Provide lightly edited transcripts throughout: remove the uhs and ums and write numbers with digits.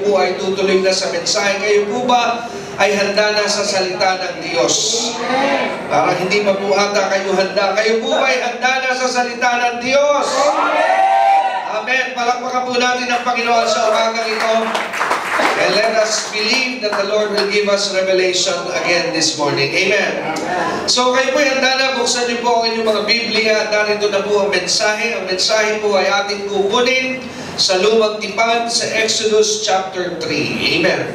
po ay tutuloy na sa mensahe. Kayo po ba ay handa na sa salita ng Diyos? Para hindi pa po ata kayo handa. Kayo po ba ay handa na sa salita ng Diyos? Amen. Palakpakan po natin ang Panginoon sa umagang ito. And let us believe that the Lord will give us revelation again this morning. Amen. So kayo po handa na, buksan niyo po ang inyong mga Biblia. Narito na po ang mensahe. Ang mensahe po ay ating kukunin sa Lumang Tipan sa Exodus chapter 3. Amen.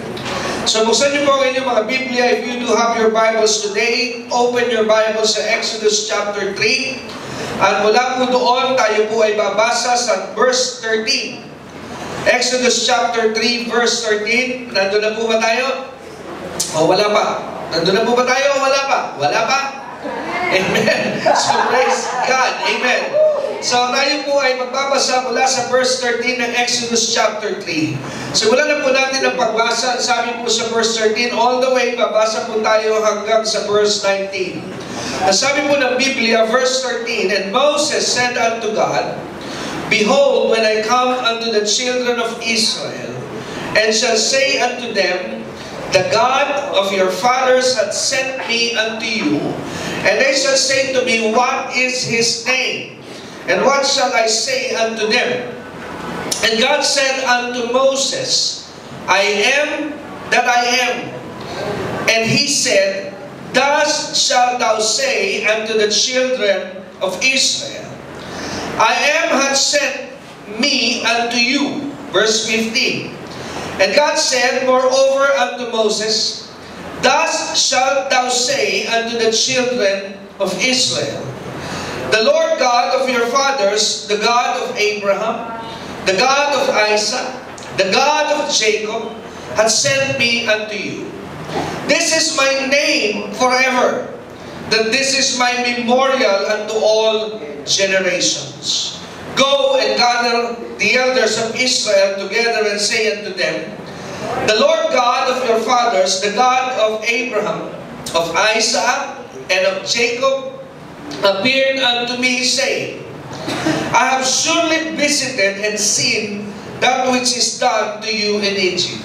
So buksan niyo po ang inyong mga Biblia. If you do have your Bibles today, open your Bibles sa Exodus chapter 3. At mula po doon, tayo po ay babasa sa verse 13. Exodus chapter 3 verse 13. Nandun na po ba tayo? O wala pa? Nandun na po ba tayo o wala pa? Wala pa? Amen. So praise God. Amen. So tayo po ay magbabasa mula sa verse 13 ng Exodus chapter 3. Simulan na po natin ang pagbasa. Sabi po sa verse 13, all the way, babasa po tayo hanggang sa verse 19. Sabi po ng Biblia, verse 13, and Moses said unto God, behold, when I come unto the children of Israel, and shall say unto them, the God of your fathers hath sent me unto you, and they shall say to me, what is his name? And what shall I say unto them? And God said unto Moses, I am that I am. And he said, thus shalt thou say unto the children of Israel, I am hath sent me unto you. Verse 15. And God said moreover unto Moses, thus shalt thou say unto the children of Israel, the Lord God of your fathers, the God of Abraham, the God of Isaac, the God of Jacob, hath sent me unto you. This is my name forever, that this is my memorial unto all generations. Go and gather the elders of Israel together and say unto them, the Lord God of your fathers, the God of Abraham, of Isaac, and of Jacob, appeared unto me, saying, I have surely visited and seen that which is done to you in Egypt.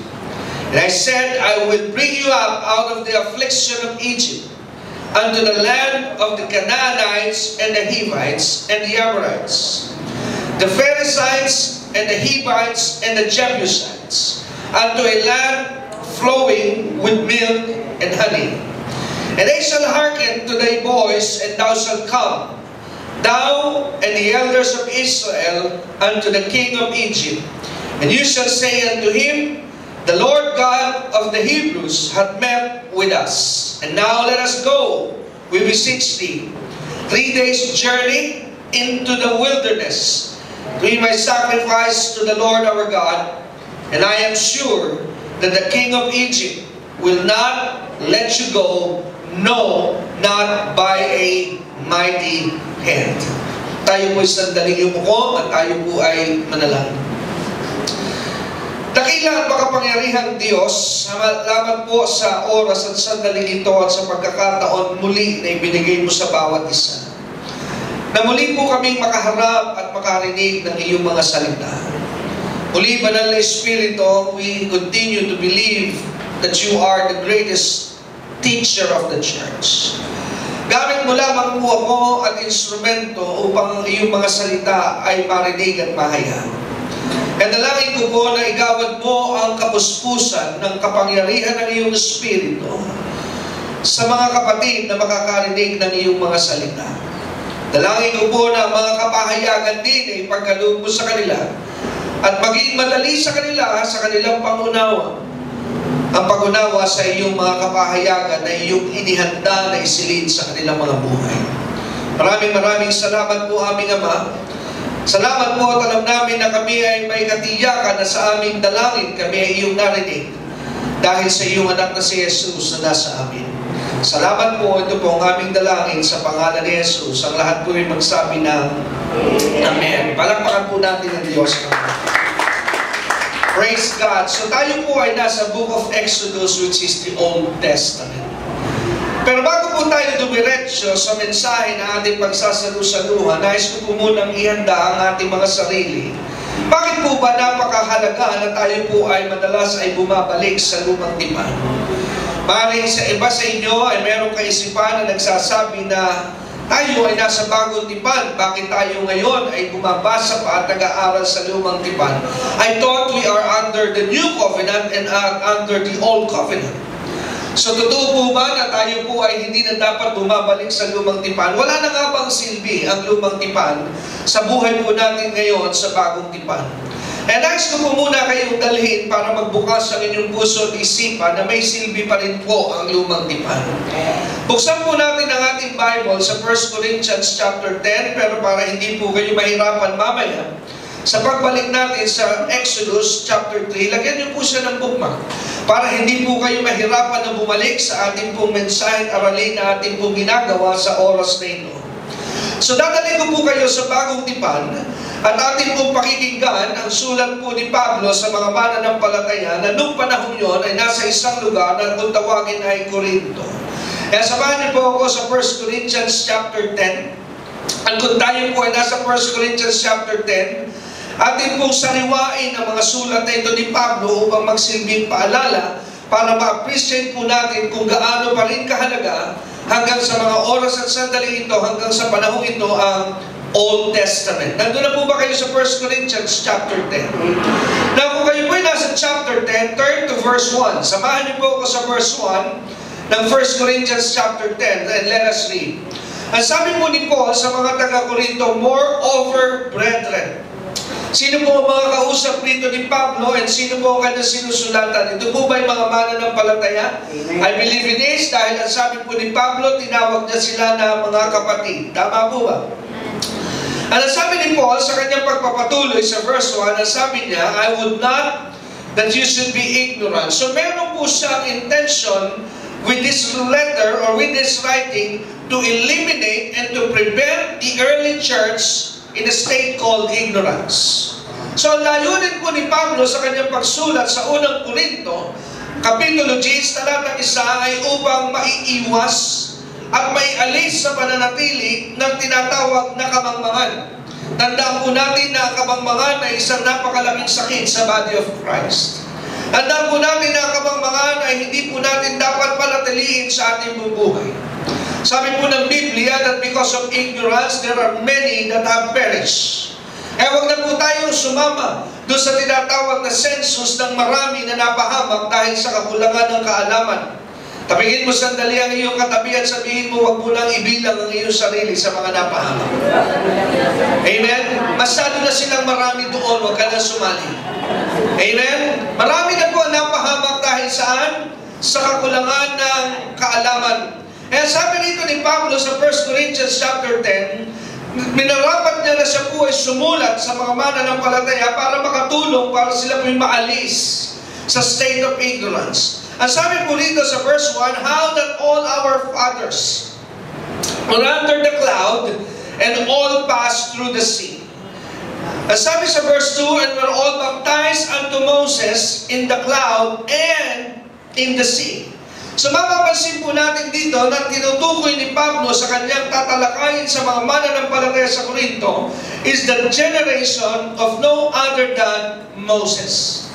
And I said, I will bring you up out of the affliction of Egypt, unto the land of the Canaanites and the Hivites and the Amorites, the Perizzites and the Hivites and the Jebusites, unto a land flowing with milk and honey. And they shall hearken to thy voice, and thou shalt come, thou and the elders of Israel, unto the king of Egypt. And you shall say unto him, the Lord God of the Hebrews hath met with us. And now let us go, we beseech thee, 3 days' journey into the wilderness, to be my sacrifice to the Lord our God. And I am sure that the king of Egypt will not let you go, no, not by a mighty hand. Tayo po sandaling yumuko at tayo po ay manalangin. Dakila at makapangyarihang Diyos, salamat po sa oras at sandaling ito at sa pagkakataon muli na ibinigay mo sa bawat isa. Na muli po kaming makaharap at makarinig ng iyong mga salita. Muli, Banal na Espiritu, we continue to believe that you are the greatest teacher of the church. Gamit mo lamang po ako at instrumento upang ang iyong mga salita ay marinig at mahayag. At dalangin ko po na igawad mo ang kapuspusan ng kapangyarihan ng iyong Espiritu sa mga kapatid na makakarinig ng iyong mga salita. Dalangin ko po na mga kapahayagan din ay ipagkaloob mo sa kanila at maging madali sa kanila sa kanilang pangunawa. Ang pag-unawa sa iyong mga kapahayagan na iyong inihanda na isilid sa kanilang mga buhay. Maraming salamat po aming Ama. Salamat po at alam namin na kami ay may katiyakan na sa aming dalangin kami ay iyong narinig dahil sa iyong anak na si Jesus na nasa amin. Salamat po, ito po ang aming dalangin sa pangalan ni Jesus. Ang lahat po ay magsabi ng Amen. Palakpakan po natin ang Diyos. Praise God. So tayo po ay nasa Book of Exodus, which is the Old Testament. Pero bago po tayo dumiretso sa mensahe na ating pagsasalu-saluhan, nais ko po munang ihanda ang ating mga sarili Bakit po ba napakahalaga na tayo po ay madalas ay bumabalik sa lumang tipan? Maaaring sa iba sa inyo ay merong kaisipan na nagsasabi na tayo ay nasa bagong tipan. Bakit tayo ngayon ay bumabasa pa at nag-aaral sa lumang tipan? I thought we are under the new covenant and under the old covenant. So totoo po ba na tayo po ay hindi na dapat bumabalik sa lumang tipan? Wala na nga bang silbi ang lumang tipan sa buhay po natin ngayon sa bagong tipan? And nais ko po muna kayong dalhin para magbukas ang inyong puso at isipan na may silbi pa rin po ang lumang tipan. Buksan po natin ang ating Bible sa 1 Corinthians chapter 10, pero para hindi po kayo mahirapan mamaya, sa pagbalik natin sa Exodus chapter 3, lagyan niyo po siya ng bookmark para hindi po kayo mahirapan na bumalik sa ating pong mensahe at aralin na ating pong ginagawa sa oras na ito. So dadalhin ko po kayo sa bagong tipan at ating pong pakikinggan ang sulat po ni Pablo sa mga mananampalataya na noong panahon yon ay nasa isang lugar na kung tawagin ay Corinto. Kaya samahan niyo po ako sa 1 Corinthians chapter 10. At kung tayo po ay nasa 1 Corinthians chapter 10, atin pong sariwain ang mga sulat na ito ni Pablo upang magsilbing paalala para ma-appreciate po natin kung gaano pa rin kahalaga hanggang sa mga oras at sandali ito, hanggang sa panahon ito ang Old Testament. Nandun na po ba kayo sa 1 Corinthians chapter 10? Now kung kayo po ay nasa chapter 10, turn to verse 1. Samahan niyo po ako sa verse 1 ng 1 Corinthians chapter 10 and let us read. Ang sabi po ni Paul sa mga taga-Corinto, moreover, brethren. Sino po ang mga kausap dito ni Pablo and sino po ang kanyang sinusulatan? Ito po ba yung mga mananampalataya? I believe it is dahil ang sabi po ni Pablo, tinawag niya sila na mga kapatid. Tama po ba? Ang sabi ni Paul sa kanyang pagpapatuloy sa verse 1, ang sabi niya, I would not that you should be ignorant. So meron po siyang intention with this letter or with this writing to eliminate and to prevent the early church in a state called ignorance. So ang layunin po ni Pablo sa kanyang pagsulat sa unang Korinto, Kapitulo 10, talatang 1 ay upang maiiwas at maialis sa pananatili ng tinatawag na kamangmangan. Tandaan po natin na ang kamangmangan ay isang napakalaking sakit sa body of Christ. Tandaan po natin na ang kamangmangan ay hindi po natin dapat panatiliin sa ating buhay. Sabi po ng Biblia that because of ignorance, there are many that have perished. Eh wag na po tayong sumama doon sa tinatawag na census ng marami na napahamak dahil sa kakulangan ng kaalaman. Tabingin mo sandali ang iyong katabi at sabihin mo, wag mo lang ibilang ang iyong sarili sa mga napahamak. Amen? Masyado na silang marami doon, wag ka na sumali. Amen? Marami na po ang napahamak dahil saan? Sa kakulangan ng kaalaman. Kaya sabi rito ni Pablo sa 1 Corinthians chapter 10, minarapat niya na siya po ay sumulat sa mga mananampalataya para makatulong para sila po maalis sa state of ignorance. Ang sabi po rito sa verse 1, how that all our fathers were under the cloud and all passed through the sea. Ang sabi sa verse 2, and were all baptized unto Moses in the cloud and in the sea. So mapapansin po natin dito na tinutukoy ni Pablo sa kanyang tatalakayin sa mga mananampalataya sa Corinto is the generation of no other than Moses.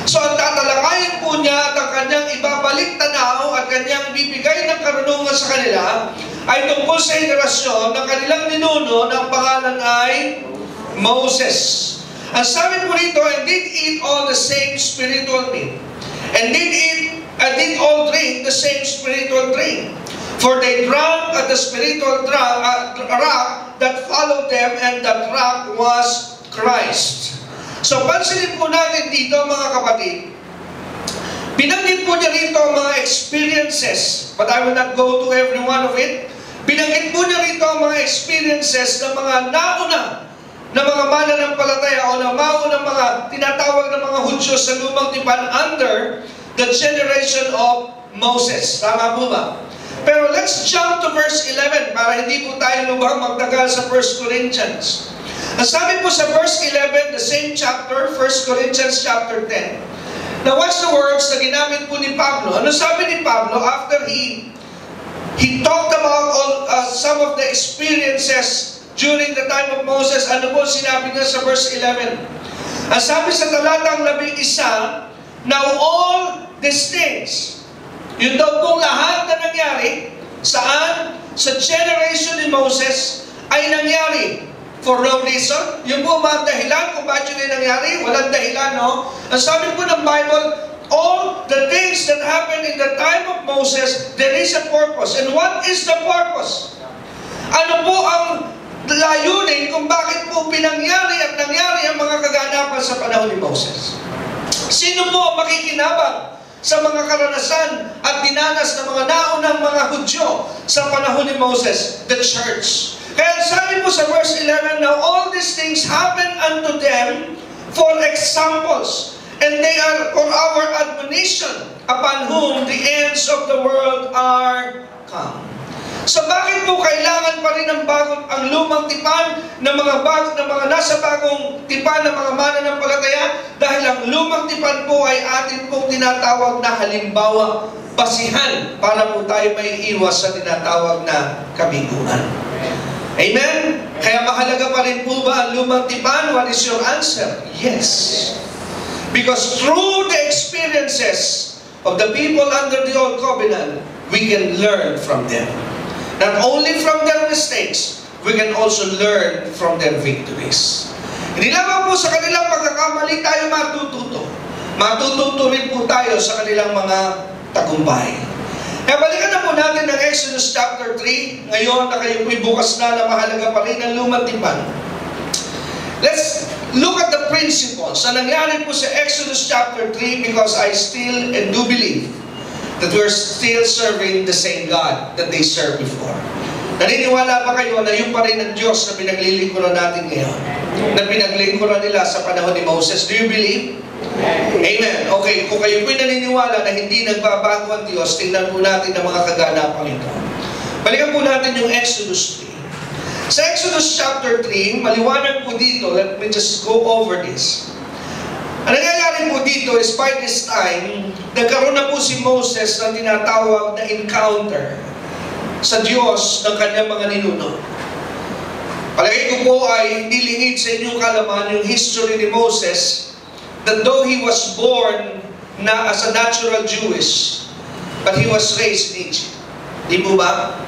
So ang tatalakayin po niya at ang kanyang ibabalik tanaw at kanyang bibigay ng karunungan sa kanila ay tungkol sa henerasyon ng kanilang ninuno na ang pangalan ay Moses. Ang sabi po rito, and did eat all the same spiritual meat, and did all drink the same spiritual drink. For they drank at the spiritual rock that followed them, and that rock was Christ. So pansinin po natin dito mga kapatid, binanggit po niya rito ang mga experiences, but I will not go to every one of it. Binanggit po niya rito ang mga experiences ng mga nauna na mga mananampalataya o na maunang mga tinatawag na mga Hudyo sa lumang tipan under the generation of Moses. Tama po ba? Pero let's jump to verse 11 para hindi po tayo lubhang magtagal sa 1 Corinthians. Ang sabi po sa verse 11, the same chapter, 1 Corinthians chapter 10. Now watch the words na ginamit po ni Pablo. Ano sabi ni Pablo after he talked about some of the experiences during the time of Moses? Ano po sinabi niya sa verse 11? Ang sabi sa talatang 11, now all these things, yun daw pong lahat na nangyari, saan? Sa generation ni Moses ay nangyari for no reason. Yung po ba ang dahilan kung bakit yun ay nangyari? Walang dahilan, no? Ang sabi po ng Bible, all the things that happened in the time of Moses, there is a purpose. And what is the purpose? Ano po ang layunin kung bakit po pinangyari at nangyari ang mga kaganapan sa panahon ni Moses? Sino po ang makikinabang sa mga karanasan at dinanas ng mga naunang mga Hudyo sa panahon ni Moses? The church. Kaya sabi po sa verse 11, now all these things happen unto them for examples, and they are for our admonition, upon whom the ends of the world are come. So bakit po kailangan pa rin ang lumang tipan ng mga nasa bagong tipan ng mga mananampalataya? Dahil ang lumang tipan po ay atin pong tinatawag na halimbawa, basihan para po tayo may iwas sa tinatawag na kabiguan. Amen? Kaya mahalaga pa rin po ba ang lumang tipan? What is your answer? Yes. Because through the experiences of the people under the Old Covenant, we can learn from them. Not only from their mistakes, we can also learn from their victories. Hindi lamang po sa kanilang pagkakamali tayo matututo. Matututo rin po tayo sa kanilang mga tagumpay. Kaya balikan na po natin ang Exodus chapter 3. Ngayon na kayo po'y bukas na mahalaga pa rin ang lumang tipan. Let's look at the principles na nangyari po sa Exodus chapter 3, because I still and do believe that we're still serving the same God that they served before. Naniniwala ba kayo na yung pa rin ang Diyos na pinaglilingkuran natin ngayon? Na pinaglingkuran nila sa panahon ni Moses? Do you believe? Amen. Okay, kung kayo po'y naniniwala na hindi nagbabago ang Diyos, tingnan po natin ang mga kaganapang ito. Balikan po natin yung Exodus 3. Sa Exodus chapter 3, maliwanag po dito, let me just go over this. Ang nangyayari po dito is by this time, nagkaroon na po si Moses ng tinatawag na encounter sa Diyos ng kanyang mga ninuno. Palagay ko po ay hindi lingid sa inyong kalaman yung history ni Moses, that though he was born na as a natural Jewish, but he was raised in Egypt. Di po ba?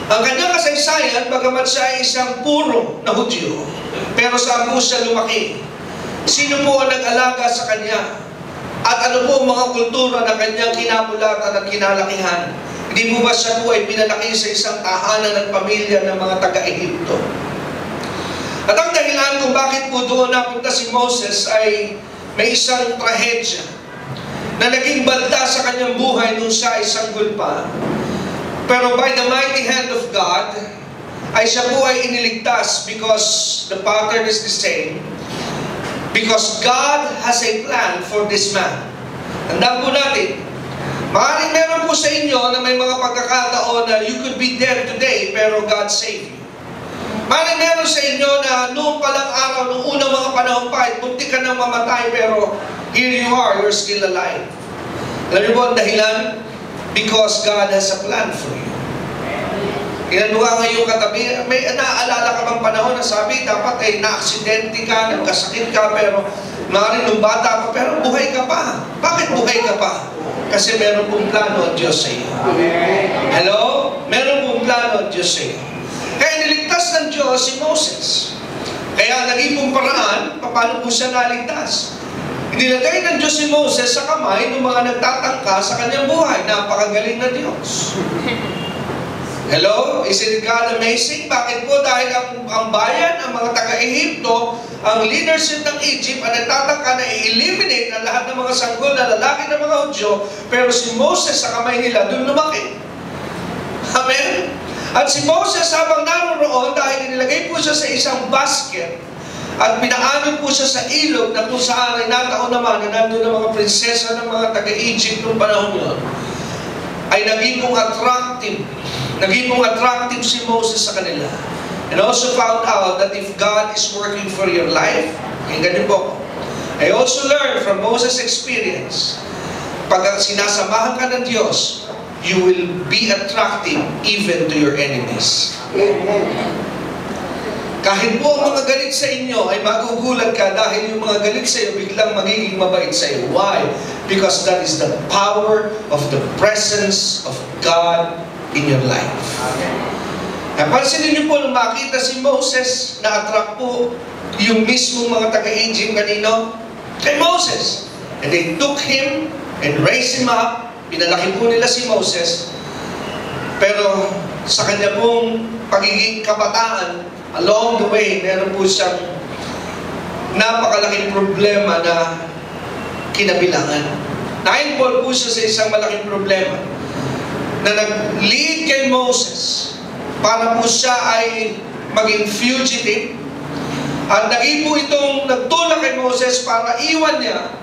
Ang kanyang kasaysayan, bagamat siya ay isang puro na Hudyo, pero saan po siya lumaki? Sino po ang nag-alaga sa kanya? At ano po ang mga kultura na kanyang kinamulatan at kinalakihan? Hindi po ba siya po ay pinalaki sa isang tahanan at pamilya ng mga taga-Ehipto? At ang dahilan kung bakit po doon napunta si Moses ay may isang trahedya na naging banta sa kanyang buhay nung siya ay sanggol pa. Pero by the mighty hand of God, ay siya po ay iniligtas because the pattern is the same. Because God has a plan for this man. Tandaan po natin, maaaring meron po sa inyo na may mga pagkakataon na you could be dead today, pero God saved you. Maaaring meron sa inyo na noong palang araw, noong unang mga panahon pa, bunti ka nang mamatay, pero here you are, you're still alive. Alam niyo po ang dahilan? Because God has a plan for you. Ilan mo nga ngayong katabi, may naaalala ka bang panahon na sabi, dapat ay na-aksidente ka, nagkasakit ka, pero maaaring nung bata ka, pero buhay ka pa. Bakit buhay ka pa? Kasi meron pong plano ang Diyos sa iyo. Hello? Meron pong plano ang Diyos sa iyo. Kaya niligtas ng Diyos si Moses. Kaya naging pong paraan, paano po siya naligtas? Inilagay ng Diyos si Moses sa kamay ng mga nagtatangka sa kanyang buhay. Napakagaling na Diyos. Hello? Isn't God amazing? Bakit po? Dahil ang bayan, ang mga taga-Ehipto, ang leadership ng Egypt, ang nagtatangka na i-eliminate ang lahat ng mga sanggol na lalaki ng mga Hudyo, pero si Moses sa kamay nila, doon lumaki. Amen? At si Moses habang naroon, dahil inilagay po siya sa isang basket, at pinaanod po siya sa ilog na kung saan ay nataon naman na nandun ang mga prinsesa ng mga taga-Egypt noong panahon yun, ay naging pong attractive. Naging pong attractive si Moses sa kanila. And also found out that if God is working for your life, ganyan po. I also learned from Moses' experience, pag sinasamahan ka ng Diyos, you will be attractive even to your enemies. Kahit po ang mga galit sa inyo ay magugulat ka dahil yung mga galit sa iyo biglang magiging mabait sa iyo. Why? Because that is the power of the presence of God in your life. Napansinin niyo po nung makita si Moses, na-attract po yung mismong mga taga-Egypt kanino? Kay Moses. And they took him and raised him up. Pinalaki po nila si Moses. Pero sa kanya pong pagiging kabataan, along the way, meron po siyang napakalaking problema na kinabilangan. Na-involve po siya sa isang malaking problema na nag-lead kay Moses para po siya ay maging fugitive. At naging po itong nagtulak kay Moses para iwan niya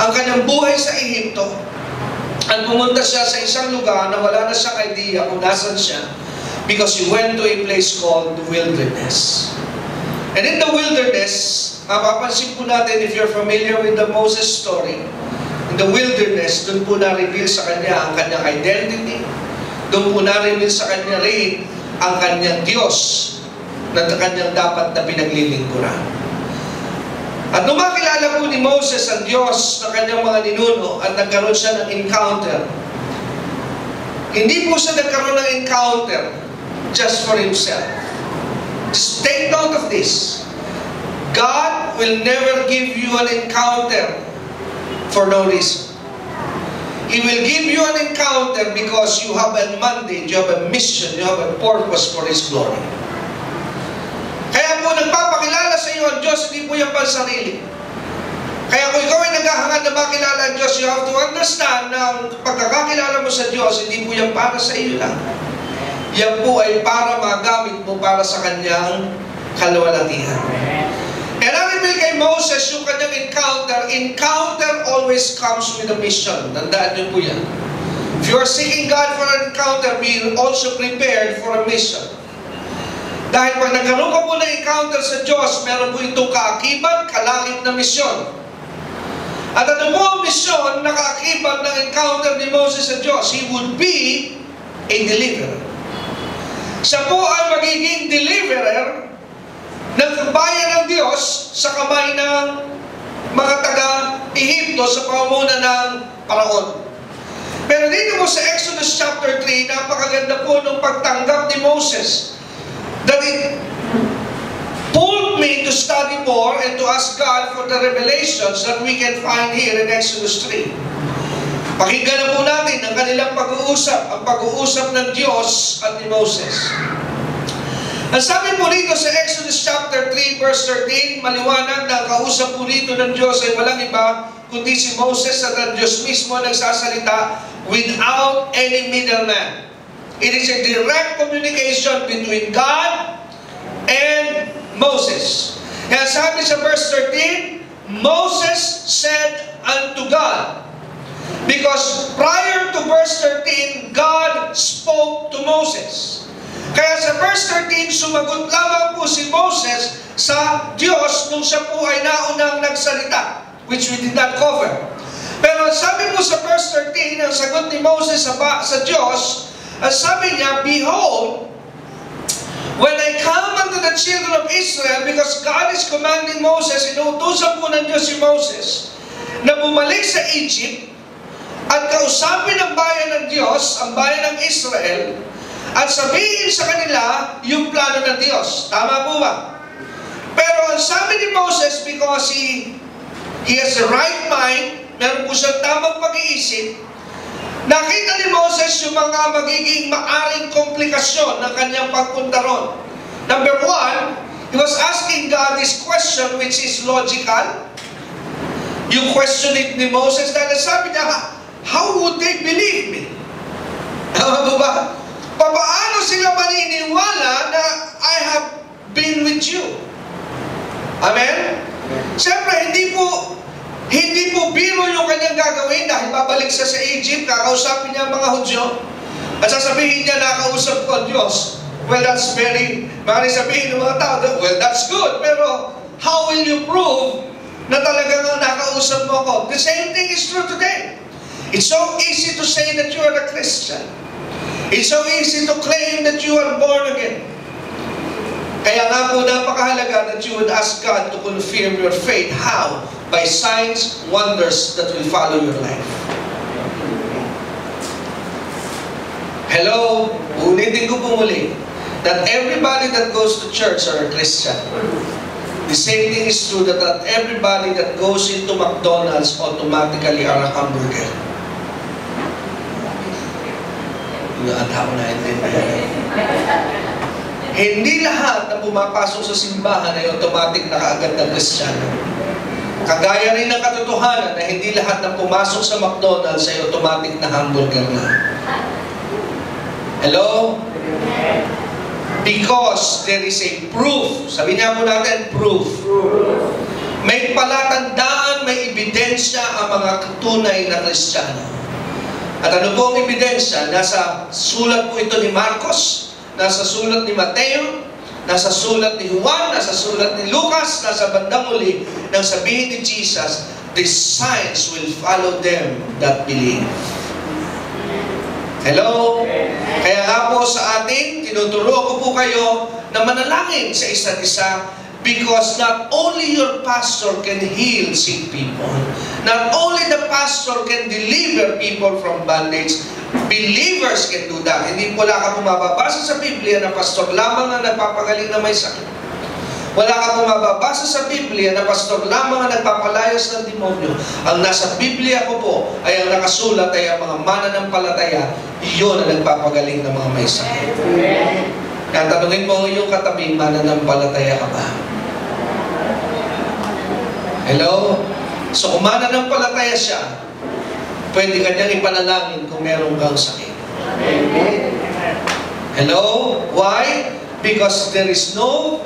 ang kanyang buhay sa Ehipto. At pumunta siya sa isang lugar na wala na siyang idea kung nasan siya, because he went to a place called the wilderness. And in the wilderness, mapapansin po natin, if you're familiar with the Moses story, in the wilderness, doon po na-reveal sa kanya ang kanyang identity. Doon po na-reveal sa kanya rin ang kanyang Diyos na kanyang dapat na pinaglilingkuran. At nung makilala po ni Moses ang Diyos na kanyang mga ninuno at nagkaroon siya ng encounter, hindi po siya nagkaroon ng encounter just for himself. Just take note of this. God will never give you an encounter for no reason. He will give you an encounter because you have a mandate, you have a mission, you have a purpose for His glory. Kaya po nagpapakilala sa iyo ang Diyos, hindi po yan pansarili. Kaya kung ikaw ay naghahangad na makilala ang Diyos, you have to understand na ang pagkakakilala mo sa Diyos, hindi po yan para sa iyo lang. Yan po ay para magamit mo para sa kanyang kalwalatian. And na-reveal kay Moses yung kanyang encounter always comes with a mission. Tandaan niyo po yan. If you are seeking God for an encounter, be also prepared for a mission. Dahil pag nagkaroon ka po ng encounter sa Diyos, meron po itong kaakibat, kalangit na misyon. At ano po ang misyon na kaakibat ng encounter ni Moses sa Diyos? He would be a deliverer. Siya po ay magiging deliverer ng bayan ng Diyos sa kamay ng mga taga-Ehipto sa pamumuno ng Paraon. Pero dito po sa Exodus chapter 3, napakaganda po ng pagtanggap ni Moses, that it pulled me to study more and to ask God for the revelations that we can find here in Exodus 3. Pakinggan na po natin ang kanilang pag-uusap, ang pag-uusap ng Diyos at ni Moses. Ang sabi po rito sa Exodus chapter 3 verse 13, maliwanag na ang kausap po rito ng Diyos ay walang iba kundi si Moses at ang Diyos mismo nagsasalita without any middleman. It is a direct communication between God and Moses. Kaya sabi sa verse 13, Moses said unto God. Because prior to verse 13, God spoke to Moses. Kaya sa verse 13, sumagot lamang po si Moses sa Diyos nung siya po ay naunang nagsalita, which we did not cover. Pero sabi po sa verse 13, ang sagot ni Moses sa Diyos, ang sabi niya, behold, when I come unto the children of Israel, because God is commanding Moses, inuutusan po ng Diyos si Moses, na bumalik sa Egypt, at kausapin ang bayan ng Diyos, ang bayan ng Israel, at sabihin sa kanila yung plano ng Diyos. Tama po ba? Pero ang sabi ni Moses, because he has the right mind, meron po siyang tamang pag-iisip, nakita ni Moses yung mga magiging maaring komplikasyon ng kanyang pagpunta ron. Number one, he was asking God this question which is logical. Yung question ni Moses, dahil sabi niya, how would they believe me? Tama po ba? Paano sila maniniwala na I have been with you? Amen? Siyempre, hindi po biro yung kanyang gagawin dahil babalik siya sa Egypt, kakausapin niya ang mga Hudyo, at sasabihin niya, nakausap ko ang Diyos. Well, that's maaari sabihin ng mga tao, well, that's good, pero how will you prove na talagang nakausap mo ako? The same thing is true today. It's so easy to say that you are a Christian. It's so easy to claim that you are born again. Kaya nga po napakahalaga that you would ask God to confirm your faith. How? By signs, wonders that will follow your life. Hello? Ulitin ko po muli. That everybody that goes to church are a Christian. The same thing is true that not everybody that goes into McDonald's automatically are a hamburger. Hindi lahat na pumapasok sa simbahan ay automatic na kaagad na Kristiyano. Kagaya rin ng katotohanan na hindi lahat na pumasok sa McDonald's ay automatic na hamburger na. Hello? Because there is a proof. Sabi niya po natin, proof. May palatandaan, may ebidensya ang mga tunay na Kristiyano. At ano po ang ebidensya? Nasa sulat po ito ni Marcos, nasa sulat ni Mateo, nasa sulat ni Juan, nasa sulat ni Lucas, nasa bandang uli, nang sabihin ni Jesus, "These signs will follow them that believe." Hello? Kaya nga po sa atin, tinuturo ko po kayo na manalangin sa isa't isa, because not only your pastor can heal sick people, not only the pastor can deliver people from bondage, believers can do that. Hindi wala ka mababasa sa Biblia na pastor lamang ang nagpapagaling na may sakit. Wala ka mababasa sa Biblia na pastor lamang ang nagpapalayas ng demonyo. Ang nasa Biblia ko po ay ang nakasulat ay ang mga mananampalataya, iyon ang nagpapagaling ng mga may sakit. Kaya tanungin mo yung katabi, mananampalataya ka ba? Hello? So kung mananampalataya siya, pwede ka niyang ipanalangin kung meron kang sakit. Hello? Why? Because there is no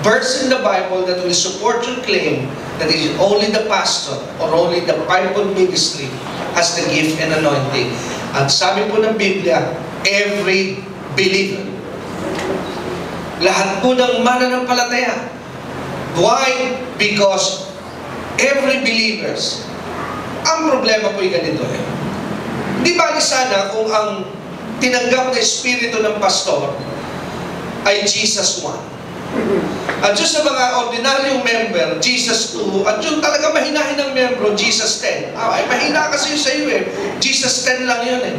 verse in the Bible that will support your claim that is only the pastor or only the Bible ministry has the gift and anointing. At sabi po ng Biblia, every believer. Lahat po ng mananampalataya. Why? Because every believers. Ang problema po yung ganito eh. Di ba sana kung ang tinanggap na espiritu ng pastor ay Jesus 1. At yung sa mga ordinaryong member, Jesus 2. At yung talaga mahinahin ng membro, Jesus 10. Ay, mahina kasi yun sa iyo eh. Jesus 10 lang yun eh.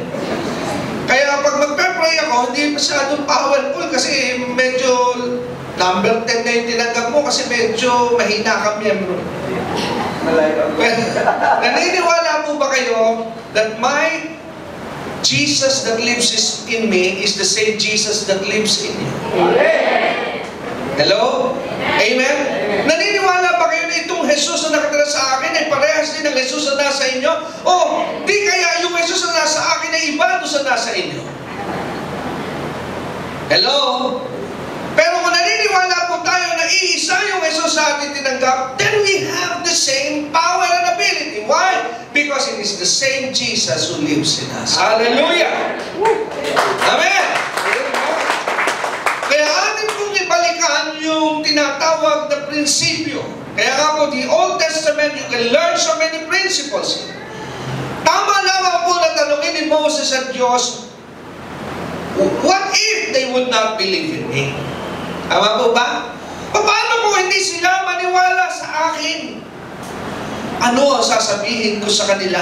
Kaya pag magpe-pray ako, hindi masyadong powerful kasi medyo number 10 na yung tinanggap mo kasi medyo mahina kang membro. Naniniwala po ba kayo that my Jesus that lives in me is the same Jesus that lives in you? Hello? Amen? Naniniwala ba kayo na itong Jesus na nakatira sa akin ay parehas din ng Jesus na nasa inyo? O, di kaya yung Jesus na nasa akin ay iba doon sa nasa inyo? Hello? Pero kung naniniwala po tayo na iisa yung Jesus sa atin tinanggap, then we have the same power and ability. Why? Because it is the same Jesus who lives in us. Hallelujah! Amen! Kaya atin pong ibalikan yung tinatawag na prinsipyo. Kaya nga po, the Old Testament, you can learn so many principles. Tama lamang po na tanongin ni Moses at Diyos, what if they would not believe in me? Tama po ba? Paano kung hindi sila maniwala sa akin? Ano ang sasabihin ko sa kanila?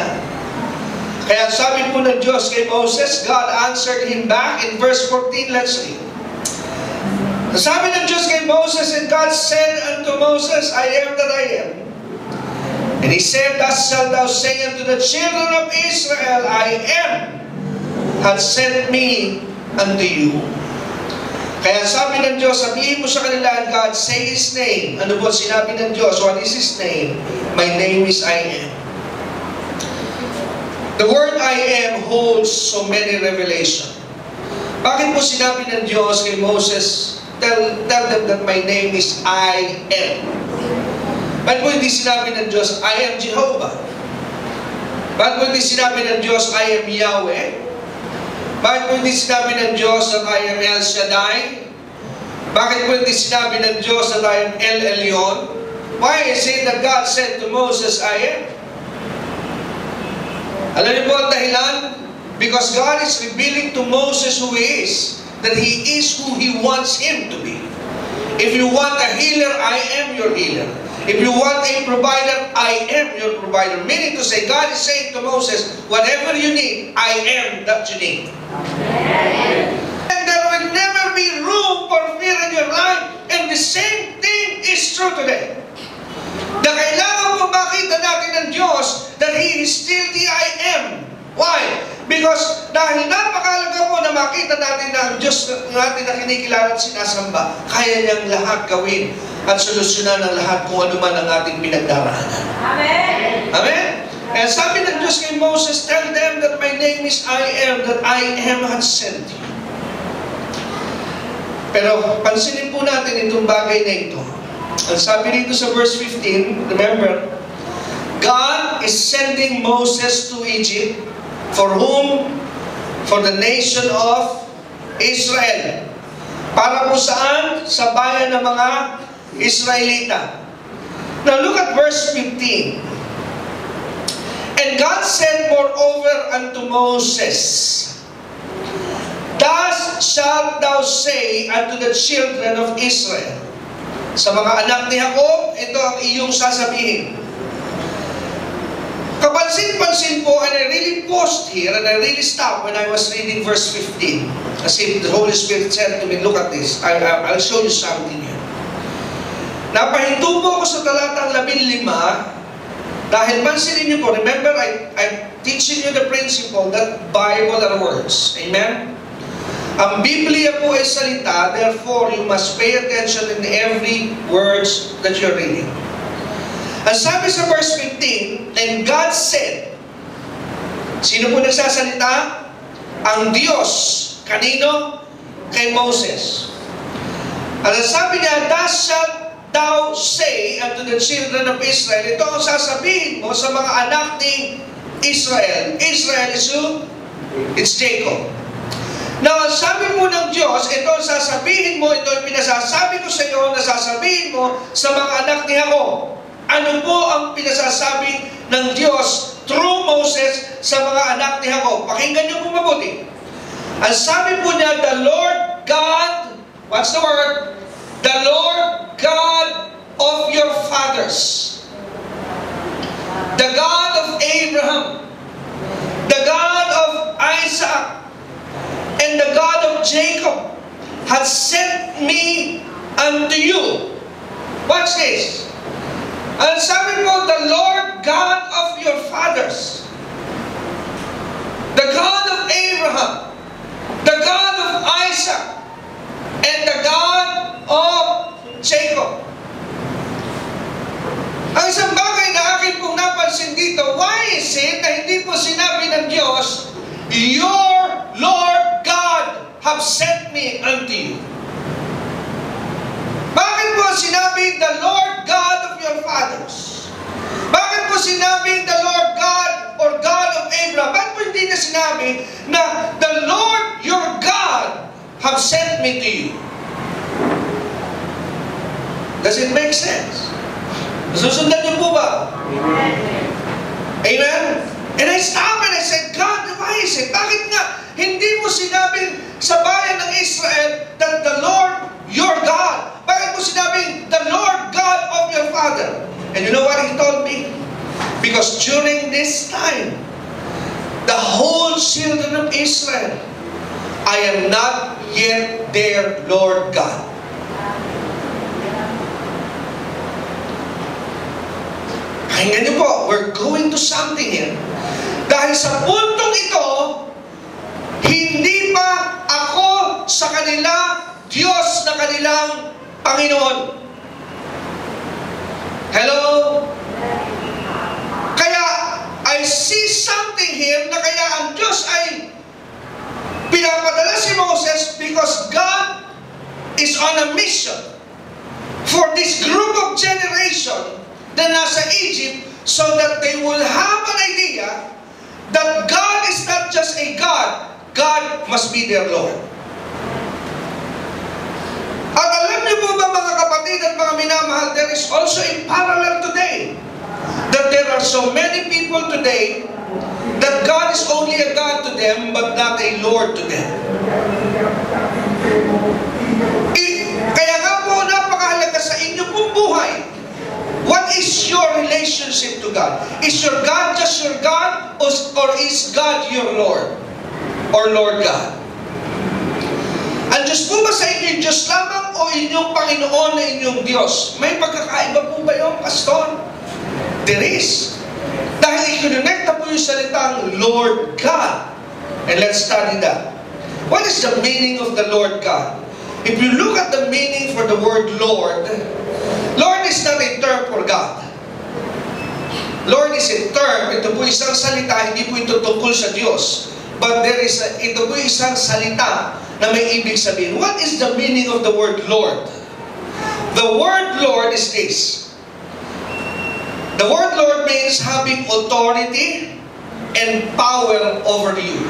Kaya sabi po ng Diyos kay Moses, God answered him back in verse 14, let's read. Sabi ng Diyos kay Moses, and God said unto Moses, I am that I am. And he said, thus shalt thou say unto the children of Israel, I am, hath sent me unto you. Kaya sabi ng Diyos, sabihin mo sa kanila, and God say His name. Ano po sinabi ng Diyos? What is His name? My name is I am. The word I am holds so many revelation. Bakit po sinabi ng Diyos kay Moses, tell them that my name is I am? Bakit po hindi sinabi ng Diyos, I am Jehovah? Bakit po hindi sinabi ng Diyos, I am Yahweh? Bakit po hindi sinabi ng Diyos that I am El Shaddai? Bakit po hindi sinabi ng Diyos that I am El Elyon? Why is it that God said to Moses, I am? Alam niyo po ang dahilan? Because God is revealing to Moses who He is. That He is who He wants him to be. If you want a healer, I am your healer. If you want a provider, I am your provider. Meaning to say, God is saying to Moses, whatever you need, I am that you need. Amen. And there will never be room for fear in your life. And the same thing is true today. Na kailangan mo makita natin ng Diyos that He is still the I am. Why? Because dahil napakalaga po na makita natin na ang Diyos natin na kinikilala at sinasamba, kaya niyang lahat gawin at solusyonan ang lahat kung ano man ang ating pinagdaraanan. Amen! Amen? And sabi ng Diyos kay Moses, tell them that my name is I am, that I am has sent you. Pero pansinin po natin itong bagay na ito. Ang sabi dito sa verse 15, remember, God is sending Moses to Egypt. For whom? For the nation of Israel. Para po saan? Sa bayan ng mga Israelita. Now look at verse 15. And God said moreover unto Moses, thus shalt thou say unto the children of Israel. Sa mga anak ni Jacob, ito ang iyong sasabihin. Kapansin-pansin po, and I really paused here, and I really stopped when I was reading verse 15. As if the Holy Spirit said to me, look at this, I'll show you something here. Napahinto po ako sa talatang 15, dahil pansinin niyo po, remember, I'm teaching you the principle that Bible are words. Amen? Ang Biblia po ay salita, therefore you must pay attention in every words that you're reading. Ang sabi sa verse 15, and God said, sino po nagsasalita? Ang Diyos. Kanino? Kay Moses. Ang sabi niya, thus shalt thou say unto the children of Israel, ito ang sasabihin mo sa mga anak ni Israel. Israel is who? It's Jacob. Now, ang sabi mo ng Diyos, ito ang sasabihin mo, ito ang pinasasabi ko sa iyo na sasabihin mo sa mga anak ni Jacob. Ano po ang pinasasabi ng Diyos through Moses sa mga anak ni Jacob? Pakinggan niyo po mabuti. Ang sabi po niya, the Lord God, what's the word? The Lord God of your fathers, the God of Abraham, the God of Isaac, and the God of Jacob, has sent me unto you. Watch this. Ang sabi po, the Lord God of your fathers, the God of Abraham, the God of Isaac, and the God of Jacob. Ang isang bagay na akin pong napansin dito, why is it na hindi po sinabi ng Diyos, your Lord God have sent me unto you? Bakit po sinabi, the Lord God of your fathers? Bakit po sinabi, the Lord God or God of Abraham? Bakit po hindi na sinabi na the Lord your God have sent me to you? Does it make sense? Susundan niyo po ba? Amen? And I stopped and I said, God, why is it? Bakit nga hindi mo sinabi sa bayan ng Israel that the Lord your God? Bakit mo sinabing the Lord God of your father? And you know what He told me? Because during this time, the whole children of Israel, I am not yet their Lord God. Pakinggan niyo po, we're going to something here. Dahil sa puntong ito, hindi pa ako sa kanila Diyos na kanilang Panginoon. Hello? Kaya, I see something here na kaya ang Diyos ay pinapadala si Moses because God is on a mission for this group of generation na nasa Egypt so that they will have an idea that God is not just a God, God must be their Lord. At alam niyo po ba mga kapatid at mga minamahal, there is also a parallel today. That there are so many people today that God is only a God to them but not a Lord to them. Kaya nga po is your relationship to God? Is your God just your God? Or is God your Lord? Or Lord God? Ang Diyos po ba sa inyo, Diyos lamang o inyong Panginoon na inyong Diyos? May pagkakaiba po ba yung pastor? There is. Dahil i-connect po yung salitang Lord God. And let's study that. What is the meaning of the Lord God? If you look at the meaning for the word Lord, Lord is not a term for God. Lord is a term. Ito po isang salita, hindi po ito tungkol sa Diyos. But ito po isang salita na may ibig sabihin. What is the meaning of the word Lord? The word Lord is this. The word Lord means having authority and power over you.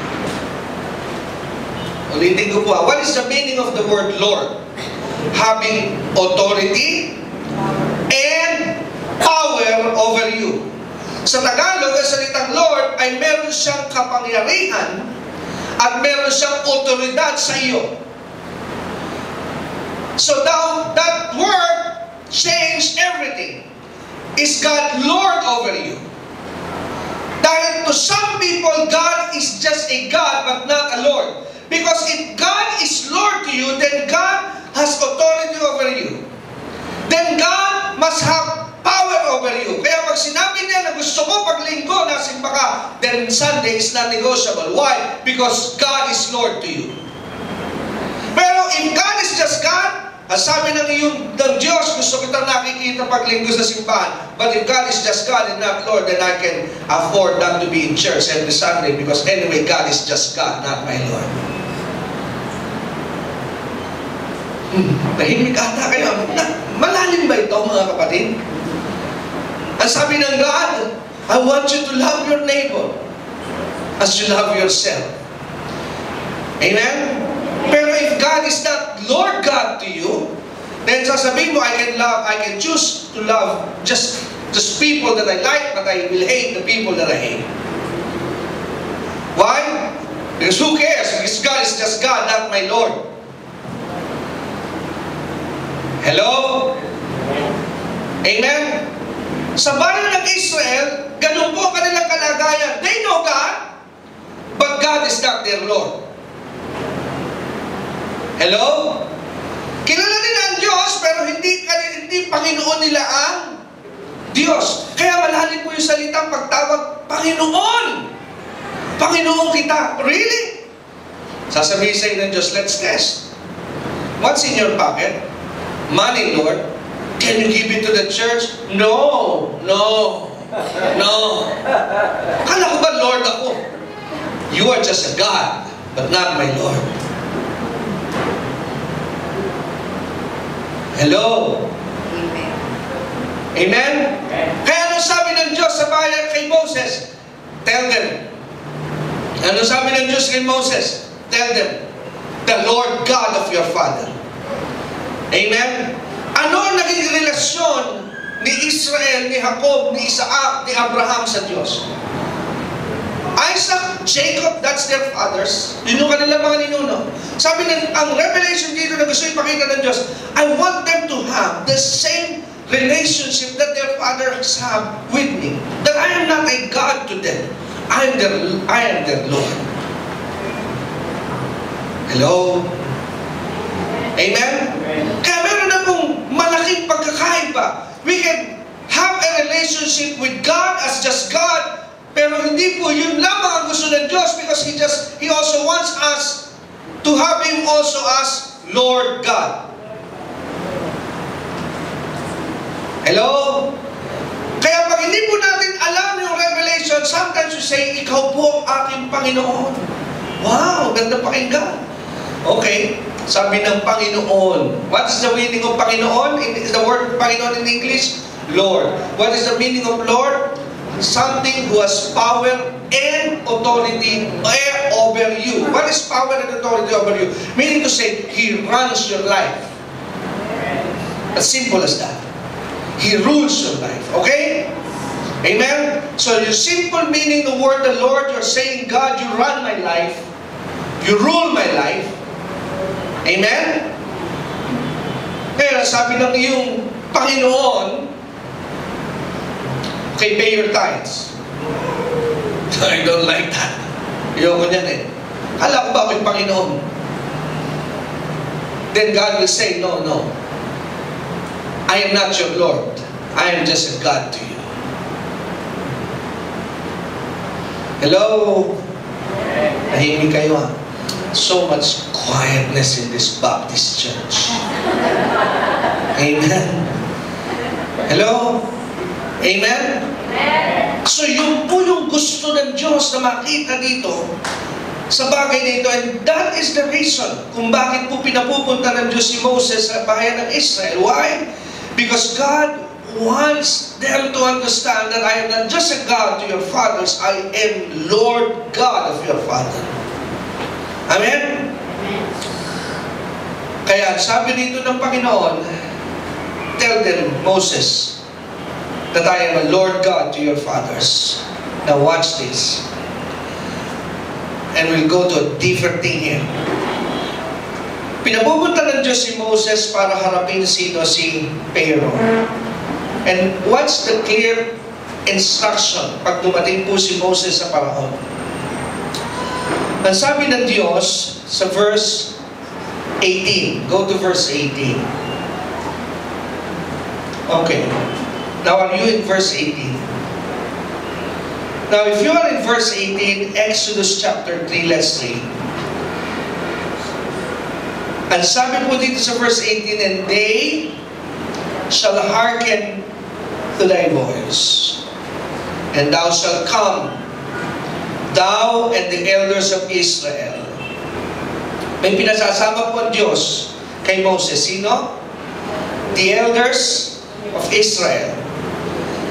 Ulitin ko po. What is the meaning of the word Lord? Having authority and power over you. Sa Tagalog, ang salitang Lord ay meron siyang kapangyarihan at meron siyang otoridad sa iyo. So that word changed everything. Is God Lord over you? Dahil to some people, God is just a God but not a Lord. Because if God is Lord to you, then God has authority over you. Then God must have power over you. Kaya pag sinabi niya na gusto mo pag linggo na simba ka, then Sunday is not negotiable. Why? Because God is Lord to you. Pero if God is just God, sabi ng Diyos, gusto kitang nakikita pag linggo sa simbahan. But if God is just God and not Lord, then I can afford not to be in church every Sunday because anyway, God is just God, not my Lord. Tahimik ata kayo. Malalim ba ito, mga kapatid? Ang sabi ng God, I want you to love your neighbor as you love yourself. Amen? Pero if God is not Lord God to you, then sasabihin mo, I can choose to love just people that I like, but I will hate the people that I hate. Why? Because who cares? Because God is just God, not my Lord. Hello? Amen? Sa bayan ng Israel, ganun po kanilang kalagayan. They know God, but God is not their Lord. Hello? Kilala nila ang Diyos, pero hindi Panginoon nila ang Diyos. Kaya malalim po yung salitang pagtawag, Panginoon! Panginoon kita. Really? Sasabihin sa inyo ng Diyos, let's test. What's in your pocket? Money, Lord. Can you give it to the church? No. Kala ko ba Lord ako? You are just a God, but not my Lord. Hello? Amen. Amen? Kaya ano sabi ng Diyos sa bayan kay Moses? Tell them. Ano sabi ng Diyos kay Moses? Tell them, the Lord God of your father. Amen? Ano ang naging relasyon ni Israel, ni Jacob, ni Isaac, ni Abraham sa Diyos? Isaac, Jacob, that's their fathers. Yun yung kanilang mga ninuno. Sabi ng, ang revelation dito na gusto ipakita ng Diyos, I want them to have the same relationship that their fathers have with me. That I am not a God to them. I am their Lord. Hello? Amen? Kaya meron na pong malaking pagkakaiba. We can have a relationship with God as just God, pero hindi po yun lamang ang gusto ng Diyos because He also wants us to have Him also as Lord God. Hello? Kaya pag hindi po natin alam yung revelation, sometimes you say, ikaw po ang aking Panginoon. Wow, ganda pakinggan. Okay, sabi ng Panginoon. What is the meaning of Panginoon? Is the word Panginoon in English? Lord. What is the meaning of Lord? Something who has power and authority over you. What is power and authority over you? Meaning to say, He runs your life. As simple as that. He rules your life. Okay? Amen? So your simple meaning the word the Lord, you're saying, God, you run my life. You rule my life. Amen? Kaya sabi ng iyong Panginoon, Okay, pay your tithes. I don't like that. Ayoko niyan eh. Alam ko ba ako'y Panginoon? Then God will say, no, no. I am not your Lord. I am just a God to you. Hello? Nahimik kayo ha? So much quietness in this Baptist church. Amen? Hello? Amen? So yun po yung gusto ng Diyos na makita dito sa bagay nito, and that is the reason kung bakit po pinapupunta ng Diyos si Moses sa bayan ng Israel. Why? Because God wants them to understand that I am not just a God to your fathers, I am Lord God of your father. Amen? Kaya sabi dito ng Panginoon, tell them, Moses, that I am a Lord God to your fathers. Now watch this. And we'll go to a different thing here. Pinapupunta ng Diyos si Moses para harapin si Pharaoh. And what's the clear instruction pag dumating po si Moses sa Paraon? Ang sabi ng Diyos sa verse 18. Go to verse 18. Okay. Now are you in verse 18? Now, if you are in verse 18, Exodus chapter 3, let's read. Ang sabi po dito sa verse 18, and they shall hearken to thy voice, and thou shalt come, thou and the elders of Israel. May pinasasama po ang Diyos kay Moses. Sino? The elders of Israel.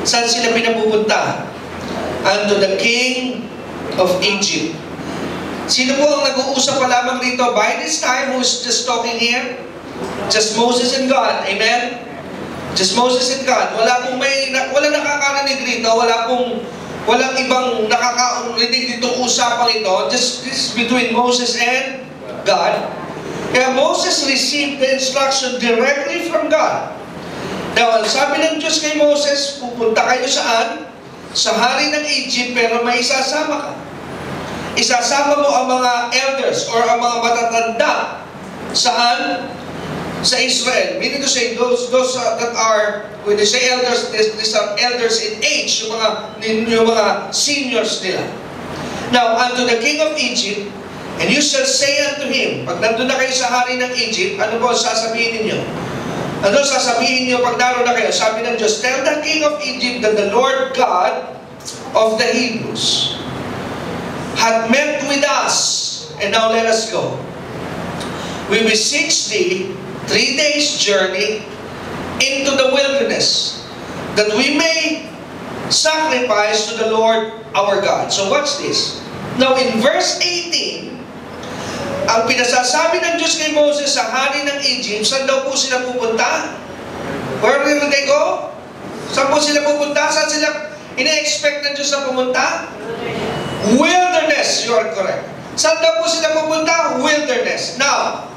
Saan sila pinapupunta? Unto the king of Egypt. Sino po ang nag-uusap pa lamang rito? By this time, who's just talking here? Just Moses and God. Amen? Just Moses and God. Walang nakakarinig rito. Walang ibang nakakarinig dito usapang ito. Just this between Moses and God. Kaya Moses received the instruction directly from God. Now, ang sabi ng Diyos kay Moses, pupunta kayo saan? Sa hari ng Egypt, pero may isasama ka. Isasama mo ang mga elders or ang mga matatanda. Saan? Sa Israel. Meaning to say, those that are, when they say elders, these are elders in age, yung mga seniors nila. Now, unto the king of Egypt, and you shall say unto him, pag nandun na kayo sa hari ng Egypt, ano po sasabihin ninyo? Ano sasabihin niyo pag naroon na kayo? Sabi ng Diyos, tell the king of Egypt that the Lord God of the Hebrews had met with us. And now let us go. We beseech thee 3 days' journey into the wilderness, that we may sacrifice to the Lord our God. So watch this. Now in verse 18, ang pinasasabi ng Diyos kay Moses sa hari ng Egypt, saan daw po sila pupunta? Where will they go? Saan po sila pupunta? Saan sila ina-expect ng Diyos na pumunta? Wilderness, you are correct. Saan daw po sila pupunta? Wilderness. Now,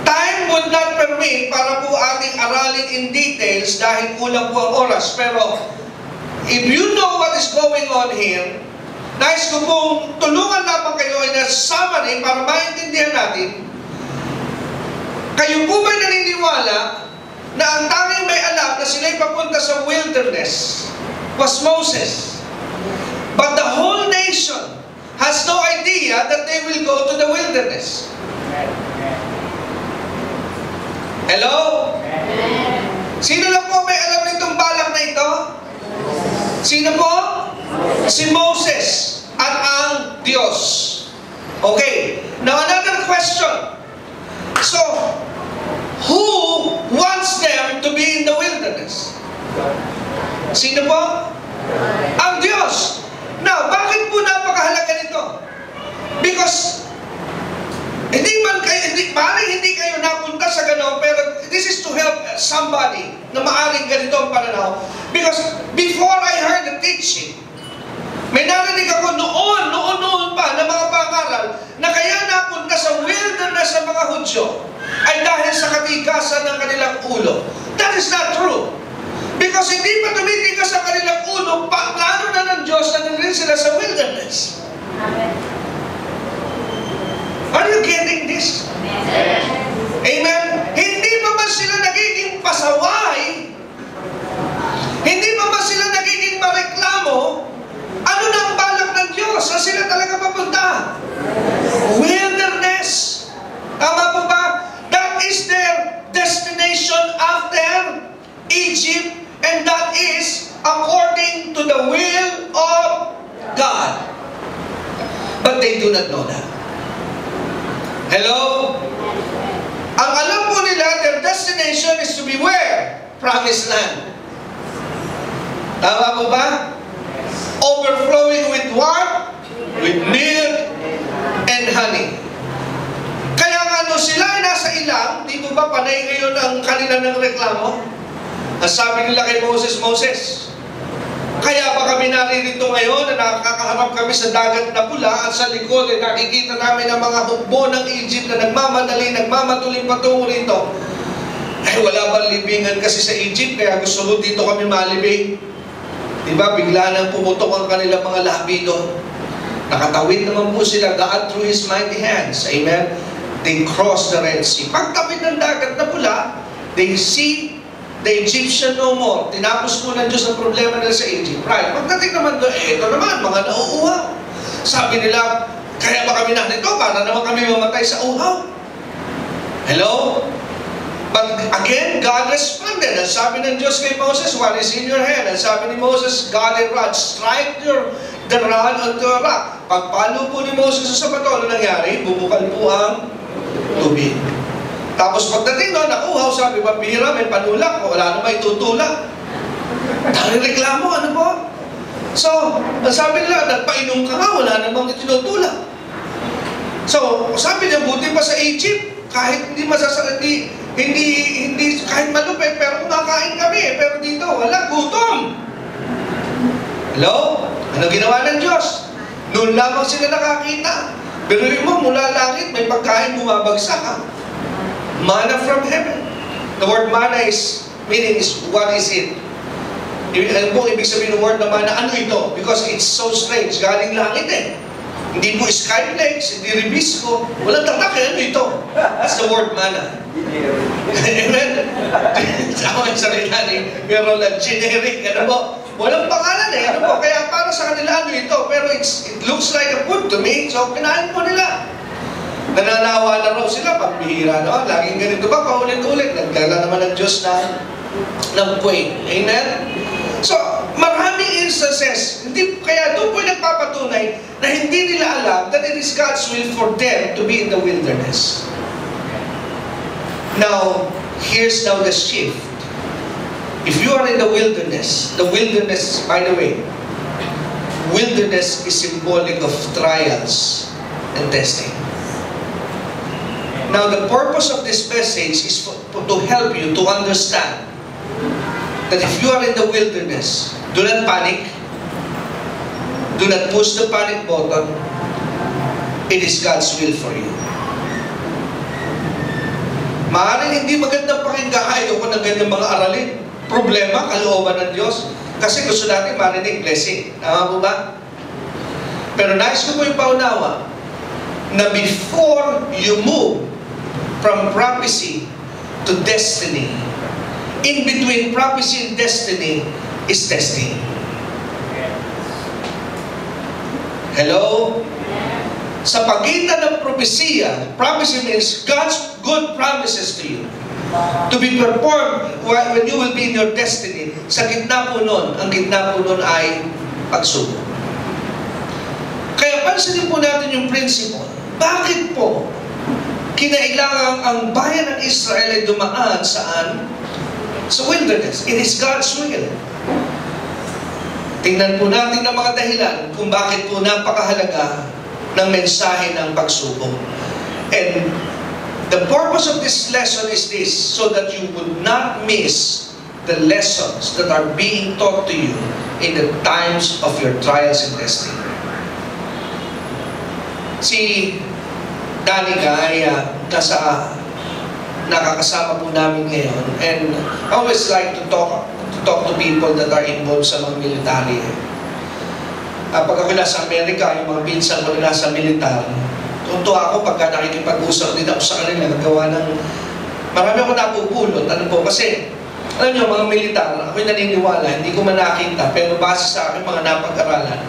time would not permit para po ating aralin in details dahil kulang po ang oras. Pero, if you know what is going on here, nais ko pong tulungan lamang kayo in a summary para maintindihan natin. Kayo po ba'y naniniwala na ang tanging may alam na sila'y papunta sa wilderness was Moses? But the whole nation has no idea that they will go to the wilderness. Hello? Sino lang po may alam nitong balak na ito? Sino po? Si Moses at ang Diyos. Okay. Now another question. So, who wants them to be in the wilderness? Sino po? Ang Diyos. Now, bakit po napakahalaga nito? Because maaaring hindi kayo napunta sa gano'n, pero this is to help somebody na maaaring ganito ang pananaw. Because before I heard the teaching, may narinig ako noon pa na mga pangaral na kaya napunta sa wilderness ng mga Hudyo ay dahil sa katigasan ng kanilang ulo. That is not true. Because Because hindi pa tumitigas sa kanilang ulo, plano na ng Diyos na rin sila sa wilderness. Are you getting this? Amen? Hindi pa ba sila nagiging pasaway? Hindi pa ba sila nagiging mareklamo? Ano na ang balak ng Diyos? Saan sila talaga papunta? Wilderness. Tama po ba? That is their destination after Egypt, and that is according to the will of God. But they do not know that. Hello? Ang alam po nila, their destination is to be where? Promised land. Tama po ba? Overflowing with what? With milk and honey. Kaya nga sila ay nasa ilang, di po ba panay ngayon ang kanila ng reklamo? Ang sabi nila kay Moses, Moses, kaya ba kami naririto ngayon na nakakaharap kami sa dagat na pula at sa likod ay nakikita namin ang mga hukbo ng Egypt na nagmamadali, nagmamatuloy patungo rito. Ay wala bang libingan kasi sa Egypt kaya gusto mo dito kami malibing. Diba? Bigla nang pumutok ang kanilang mga labi doon. Nakatawid naman po sila, God through His mighty hands. Amen? They cross the Red Sea. Pagtawid ng dagat na pula, they see the Egyptian no more. Tinapos po ng Diyos ang problema nila sa Egypt. Right? Pagdating naman doon, ito naman, mga nauuhaw. Sabi nila, kaya ba kami nandito? Para naman kami mamatay sa uhaw. Hello? But again, God responded. Ang sabi ng Diyos kay Moses, what is in your hand? Ang sabi ni Moses, God and rod, strike the rod onto a rock. Pagpalo po ni Moses sa bato, ano nangyari? Bubukal po ang tubig. Tapos pagdating doon, nakuhaw, sabi, pambihira, may panulak, wala naman itutulak. Dahil reklamo, ano po? So, ang sabi nila, nagpainom ka nga, wala namang itinutulak. So, sabi niya, buti pa sa Egypt, kahit hindi hindi kahit malupit, pero kumakain kami, pero dito, wala, gutom. Hello? Ano ginawa ng Diyos? Noon lamang sila nakakita. Pero mo, mula langit, may pagkain bumabagsak ha. Manna from heaven. The word manna is, meaning is, what is it? Ano po ibig sabihin ng word na manna? Ano ito? Because it's so strange. Galing langit eh. Hindi po skyflakes, hindi ribisco. Walang tatak eh. Ano ito? That's the word manna. Amen? Sama yung salita ni meron lang generic. Ano po? Walang pangalan eh. Ano po? Kaya para sa kanila ano ito? Pero it looks like a food to me. So kinain po nila. Nananawa na raw sila. Pagbihira no? Laging ganito ba? Paulit-ulit. Nagdala naman ng Diyos ng puwing. Amen? So, maraming instances, kaya doon po nagpapatunay na hindi nila alam that it is God's will for them to be in the wilderness. Now, here's now the shift. If you are in the wilderness, by the way, wilderness is symbolic of trials and testing. Now, the purpose of this message is to help you to understand that if you are in the wilderness, do not panic. Do not push the panic button. It is God's will for you. Maaaring hindi magandang pakinggan, ayoko ng ganyang mga aralin. Problema, kalooban ng Diyos. Kasi gusto natin marinig blessing. Tama po ba? Pero nais ko po yung paunawa na before you move from prophecy to destiny, in between prophecy and destiny is testing. Hello? Sa pagitan ng propesya, prophecy means God's good promises to you to be performed when you will be in your destiny. Sa gitna po nun, ang gitna po nun ay pagsubok. Kaya pansinin po natin yung principle. Bakit po kinailangan ang bayan ng Israel ay dumaan saan? Sa wilderness. It is God's will. Tingnan po natin ang mga dahilan kung bakit po napakahalaga ng mensahe ng pagsubok. And the purpose of this lesson is this, so that you would not miss the lessons that are being taught to you in the times of your trials and testing. Si Danica ay nakakasama po namin ngayon, and I always like to talk talk to people that are involved sa mga military. Pag ako nasa Amerika, yung mga pinsan ko na nasa militar, tuntua ako pagka nakikipag-usap din ako sa kanila, nagawa ng marami ako napupulot. Ano po? Kasi, alam niyo, mga militar, ako'y naniniwala, hindi ko man nakita, pero base sa aking mga napag-aralan,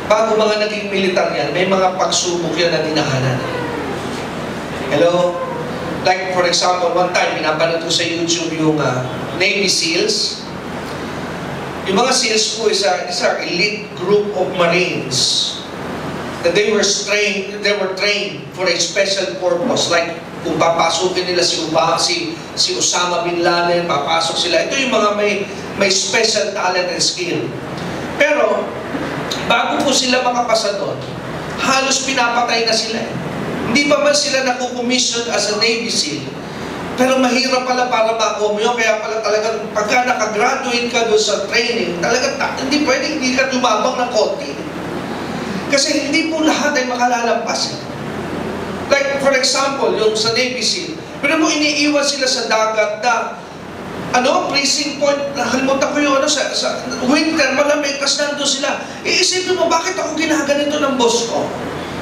bago mga naging militar yan, may mga pagsubok yan na dinaanan. Hello? Like, for example, one time, pinapanood ko sa YouTube yung Navy SEALs. Yung mga SEALs po is an elite group of Marines that they were trained for a special purpose. Like, kung papasukin nila si Osama Bin Laden, papasok sila. Ito yung mga may special talent and skill. Pero, bago po sila makapasa doon, halos pinapatay na sila. Hindi pa man sila nakukomission as a Navy SEAL. Pero mahirap pala para makuha mo yun. Kaya pala talagang pagka nakagraduate ka doon sa training, talagang hindi pwedeng hindi ka lumabang ng konti. Kasi hindi po lahat ay makalalampas. Like, for example, yung sa Navy SEAL, pero mo iniiwan sila sa dagat na, freezing point, nakalimutan ko yung sa winter, malamig, tas nandun sila. Iisipin mo, bakit ako ginaganito ng boss ko?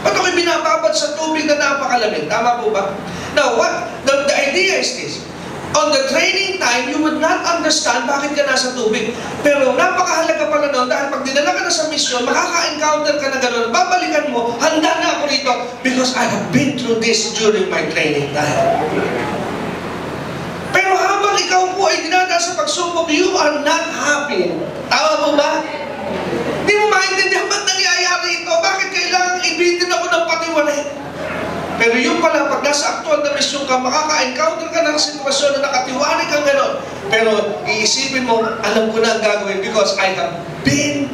Ba't ako'y binababad sa tubig na napakalamig? Tama po ba? Now, the idea is this. On the training time, you would not understand bakit ka nasa tubig. Pero napakahalaga pala noon dahil pag dinala ka na sa mission, makaka-encounter ka na gano'n, babalikan mo, handa na ako rito because I have been through this during my training time. Pero habang ikaw po ay dinadaan sa pagsubok, you are not happy. Tama po ba? Hindi mo maintindihan ba't nangyayari ito? Bakit kailangan ibitin ako ng patiwalay? Pero yung pala, pag nasa aktual na misyon ka, makaka-encounter ka ng sitwasyon na nakatiwari kang gano'n. Pero iisipin mo, alam ko na ang gagawin because I have been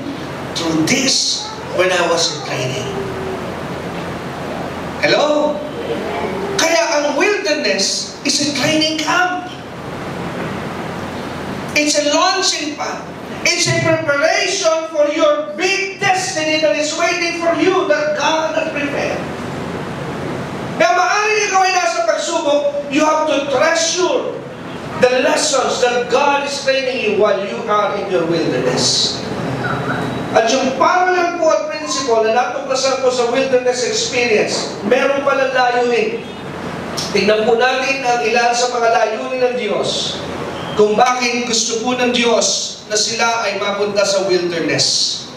through this when I was in training. Hello? Kaya ang wilderness is a training camp. It's a launching pad. It's a preparation for your big destiny that is waiting for you that God has prepared. Kaya maaaring ikaw ay nasa pagsubok, you have to treasure the lessons that God is training you while you are in your wilderness. At yung parallel po at principle na natuklasan ko sa wilderness experience, meron pala layunin. Tingnan po natin ang ilan sa mga layunin ng Diyos kung bakit gusto po ng Diyos na sila ay mapunta sa wilderness.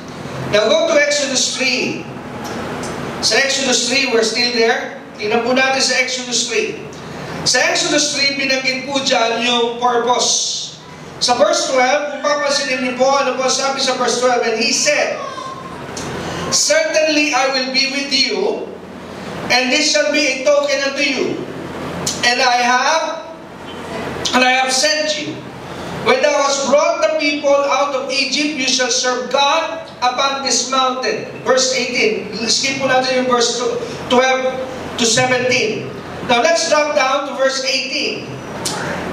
Now go to Exodus 3. Sa Exodus 3, we're still there. Tingnan po natin sa Exodus 3. Sa Exodus 3, binanggit po dyan yung purpose. Sa verse 12, kung papansinin niyo po, ano po sabi sa verse 12? And he said, certainly I will be with you, and this shall be a token unto you. And I have sent you. When thou hast brought the people out of Egypt, you shall serve God upon this mountain. Verse 18. Skip po natin yung verse 12 to 17. Now let's drop down to verse 18.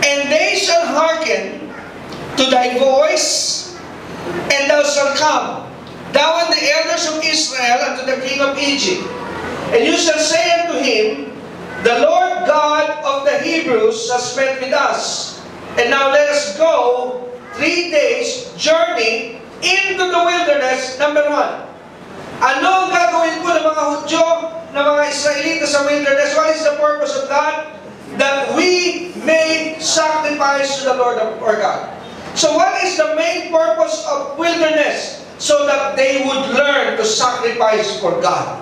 And they shall hearken to thy voice, and thou shalt come, thou and the elders of Israel, unto the king of Egypt. And you shall say unto him, the Lord God of the Hebrews has met with us. And now let us go 3 days journey into the wilderness. Number 1. Ano ang gagawin po ng mga Hudyo, ng mga Israelita sa wilderness? What is the purpose of that? That we may sacrifice to the Lord our God. So what is the main purpose of wilderness? So that they would learn to sacrifice for God.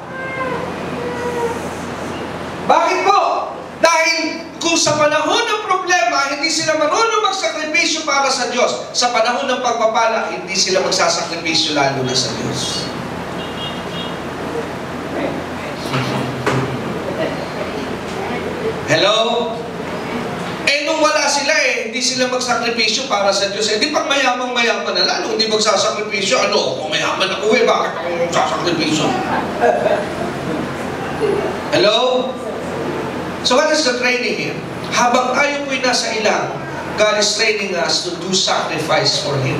Bakit po? Dahil kung sa panahon ng problema, hindi sila marunong magsakripisyo para sa Diyos. Sa panahon ng pagpapala, hindi sila magsasakripisyo lalo na sa Diyos. Hello? Nung wala sila hindi sila magsakripisyo para sa Diyos. Di pag mayamang-mayaman na, lalo hindi magsasakripisyo. Kung mayaman ako bakit ako magsasakripisyo? Hello? So what is the training here? Habang tayo po'y nasa ilang, God is training us to do sacrifice for Him.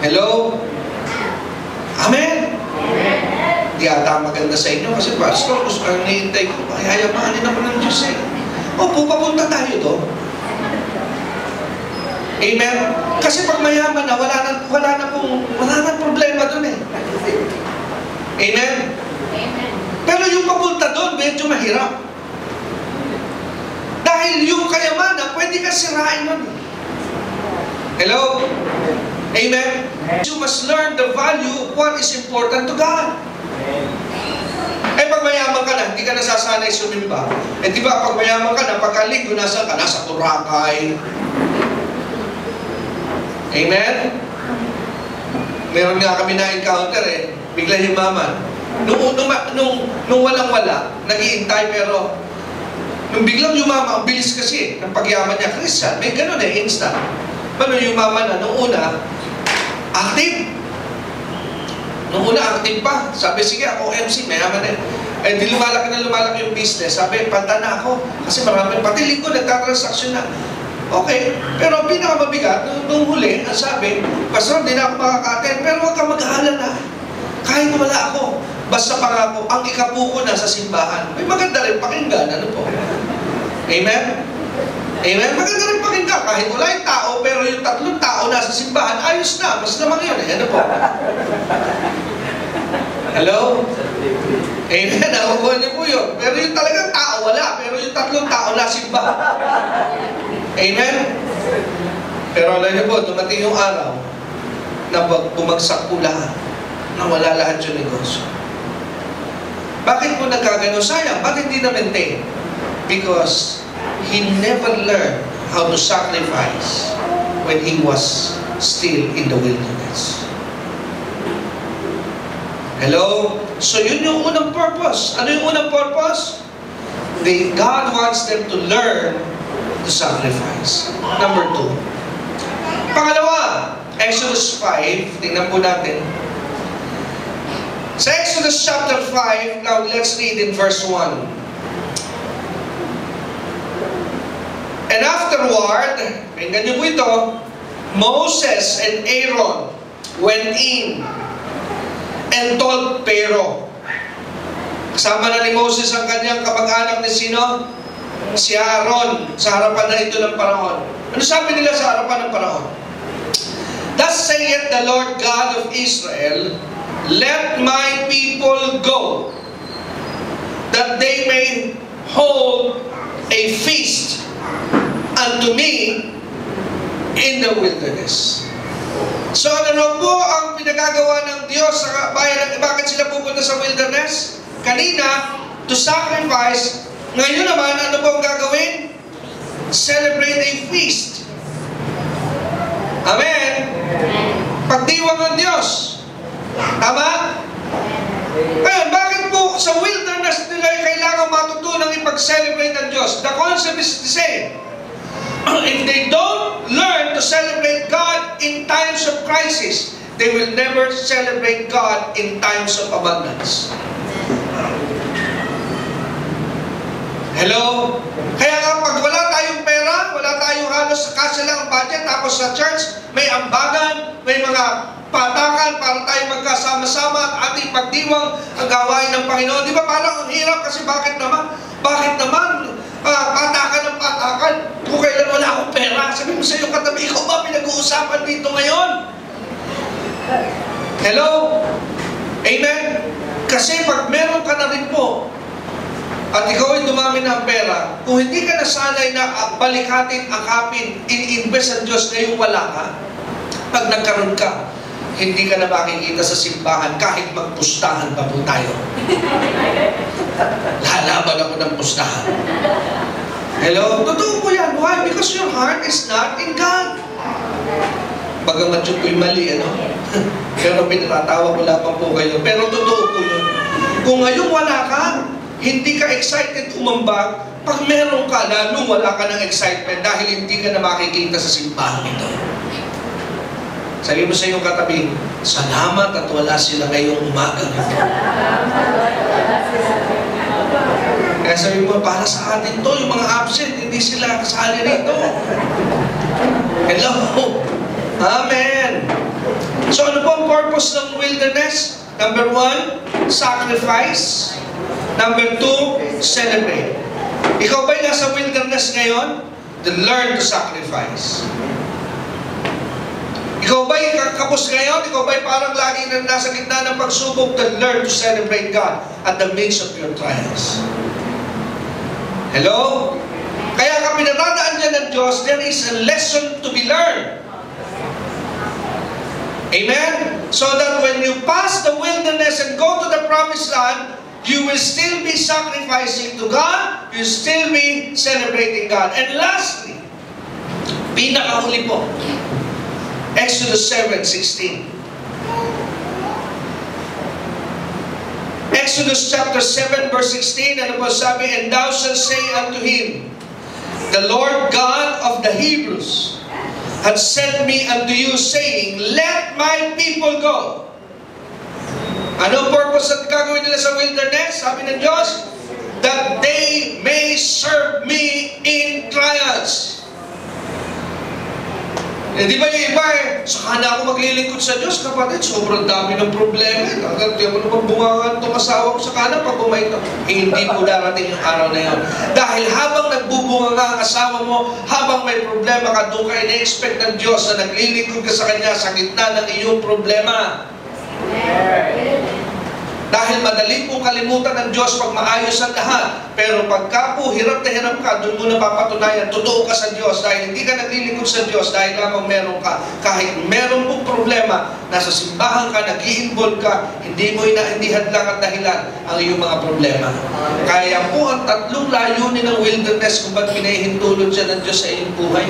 Hello? Amen? Di ata maganda sa inyo kasi pastor, gusto kang nihintay ko, ay hayamanin ako ng Diyos Opo, papunta tayo doon. Amen? Kasi pag mayaman na, wala na problema dun eh. Amen? Pero yung papunta doon, medyo mahirap. Dahil yung kayamanan, pwede ka sirain nun. Hello? Amen? You must learn the value of what is important to God. Eh pag mayaman ka na, hindi ka nasasanay sumimba. Eh di ba, pag mayaman ka na, pagkalinggo, nasa ka, nasa Boracay. Amen? Meron nga kami na-encounter eh, bigla yumaman. Nung walang-wala, nag-iintay pero nung biglang yumaman, ang bilis kasi ng pagyaman niya, Christian, may ganun eh, instant. Paano yumaman na? Nung una, active. Nung una, active pa. Sabi, sige, ako MC, mayaman eh. Eh, di lumalaki yung business. Sabi, panta na ako. Kasi marami, pati linggo, nagtatransaksyon na. Okay, pero pinakamabigat, nung huli, ang sabi, Pastor, hindi na ako makaka-attend, pero huwag ka mag-aalala. Kahit wala ako, basta pangako, ang ikapuko na sa simbahan. May maganda rin pakinggan, ano po? Amen? Amen? Maganda rin pakinggan, kahit wala yung tao, pero yung 3 tao na sa simbahan, ayos na, mas naman yun eh, ano po? Hello? Amen, nakukuha niyo po yun. Pero yung talagang tao, wala. Pero yung 3 tao na simbahan. Amen? Pero alam niyo po, dumating yung araw na bumagsak po lahat, na wala lahat yung negosyo. Bakit po nagkagano? Sayang, bakit hindi na-maintain? Because he never learned how to sacrifice when he was still in the wilderness. Hello? So yun yung unang purpose. Ano yung unang purpose? God wants them to learn to sacrifice. Number 2. Pangalawa, Exodus 5. Tingnan po natin. Sa Exodus chapter 5, now let's read in verse 1. And afterward, tingnan niyo po ito, Moses and Aaron went in and told Pharaoh. Kasama na ni Moses ang kanyang kamag-anak ni sino? Si Aaron, sa harapan na ito ng Paraon. Ano sabi nila sa harapan ng Paraon? Thus saith the Lord God of Israel, let my people go, that they may hold a feast unto me in the wilderness. So ano po ang pinagagawa ng Diyos sa bayan? Bakit sila pupunta sa wilderness? Kanina, to sacrifice. Ngayon naman, ano po ang gagawin? Celebrate a feast. Amen? Pagdiwang ng Diyos. Tama? Ngayon, bakit po sa wilderness nila kailangan matutunang ipag-celebrate ng Diyos? The concept is the same. If they don't learn to celebrate God in times of crisis, they will never celebrate God in times of abundance. Hello? Kaya nga pag wala tayong pera, wala tayong halos kasi lang ang budget, tapos sa church, may ambagan, may mga patakan para tayo magkasama-sama at ating pagdiwang ang gawain ng Panginoon. Di ba parang ang hirap kasi bakit naman? Patakan ng patakan. Kung kailan wala akong pera, sabi mo sa iyo katabi, ikaw ba pinag-uusapan dito ngayon? Hello? Amen? Kasi pag meron ka na rin po, at ikaw ay dumami ng pera, kung hindi ka nasanay na balikatin, akapin, in-invest ang Diyos ngayong wala ka, pag nagkaroon ka, hindi ka na makikita sa simbahan kahit magpustahan pa po tayo. Lalaban ako ng pustahan. Hello? Totoo po yan. Why? Because your heart is not in God. Bagamat yun po'y mali, ano? Pero pinatatawa ko lamang po kayo. Pero totoo po yun. Kung ngayon wala ka, hindi ka excited umambag, pag meron ka, lalong wala ka ng excitement dahil hindi ka na makikita sa simbahan ito. Sabi mo sa iyong katabi, salamat at wala sila ngayong umaga. Kaya sabi mo, para sa atin to, yung mga absent, hindi sila kasali rito. Hello? Amen. So ano po ang purpose ng wilderness? Number 1, sacrifice. Number 2, celebrate. Ikaw ba'y nasa wilderness ngayon? To learn to sacrifice. Ikaw ba'y kapos ngayon? Ikaw ba'y parang lagi na nasa gitna ng pagsubok? Then learn to celebrate God at the midst of your trials. Hello? Kaya ka pinatadaan dyan ng Diyos, there is a lesson to be learned. Amen? So that when you pass the wilderness and go to the promised land, you will still be sacrificing to God, you will still be celebrating God. And lastly, pinakahuli po, Exodus 7:16. Exodus chapter 7 verse 16, ano po sabi? And thou shalt say unto him, the Lord God of the Hebrews hath sent me unto you, saying, let my people go. Ano purpose at gagawin nila sa wilderness? Sabi ng Diyos, that they may serve me in trials. Di ba yung iba saka na ako maglilingkod sa Diyos, kapatid, sobrang dami ng problema. Di ako naman bungangan itong asawa ko sa kanan pag bumaito. Hindi po darating yung araw na yun. Dahil habang nagbubunga nga ang asawa mo, habang may problema ka, doon ka ina-expect ng Diyos na naglilingkod ka sa Kanya sa gitna ng iyong problema. Dahil madali pong kalimutan ng Diyos pag maayos ang lahat. Pero pagka po hirap na hirap ka, doon mo napapatunayan, totoo ka sa Diyos. Dahil hindi ka naglilingkod sa Diyos, dahil lamang meron ka. Kahit meron pong problema, nasa simbahan ka, nag-i-involve ka, hindi mo hindi hadlang at dahilan ang iyong mga problema. Kaya po ang tatlong layunin ng wilderness kung ba't pinahihintulot siya ng Diyos sa iyong buhay.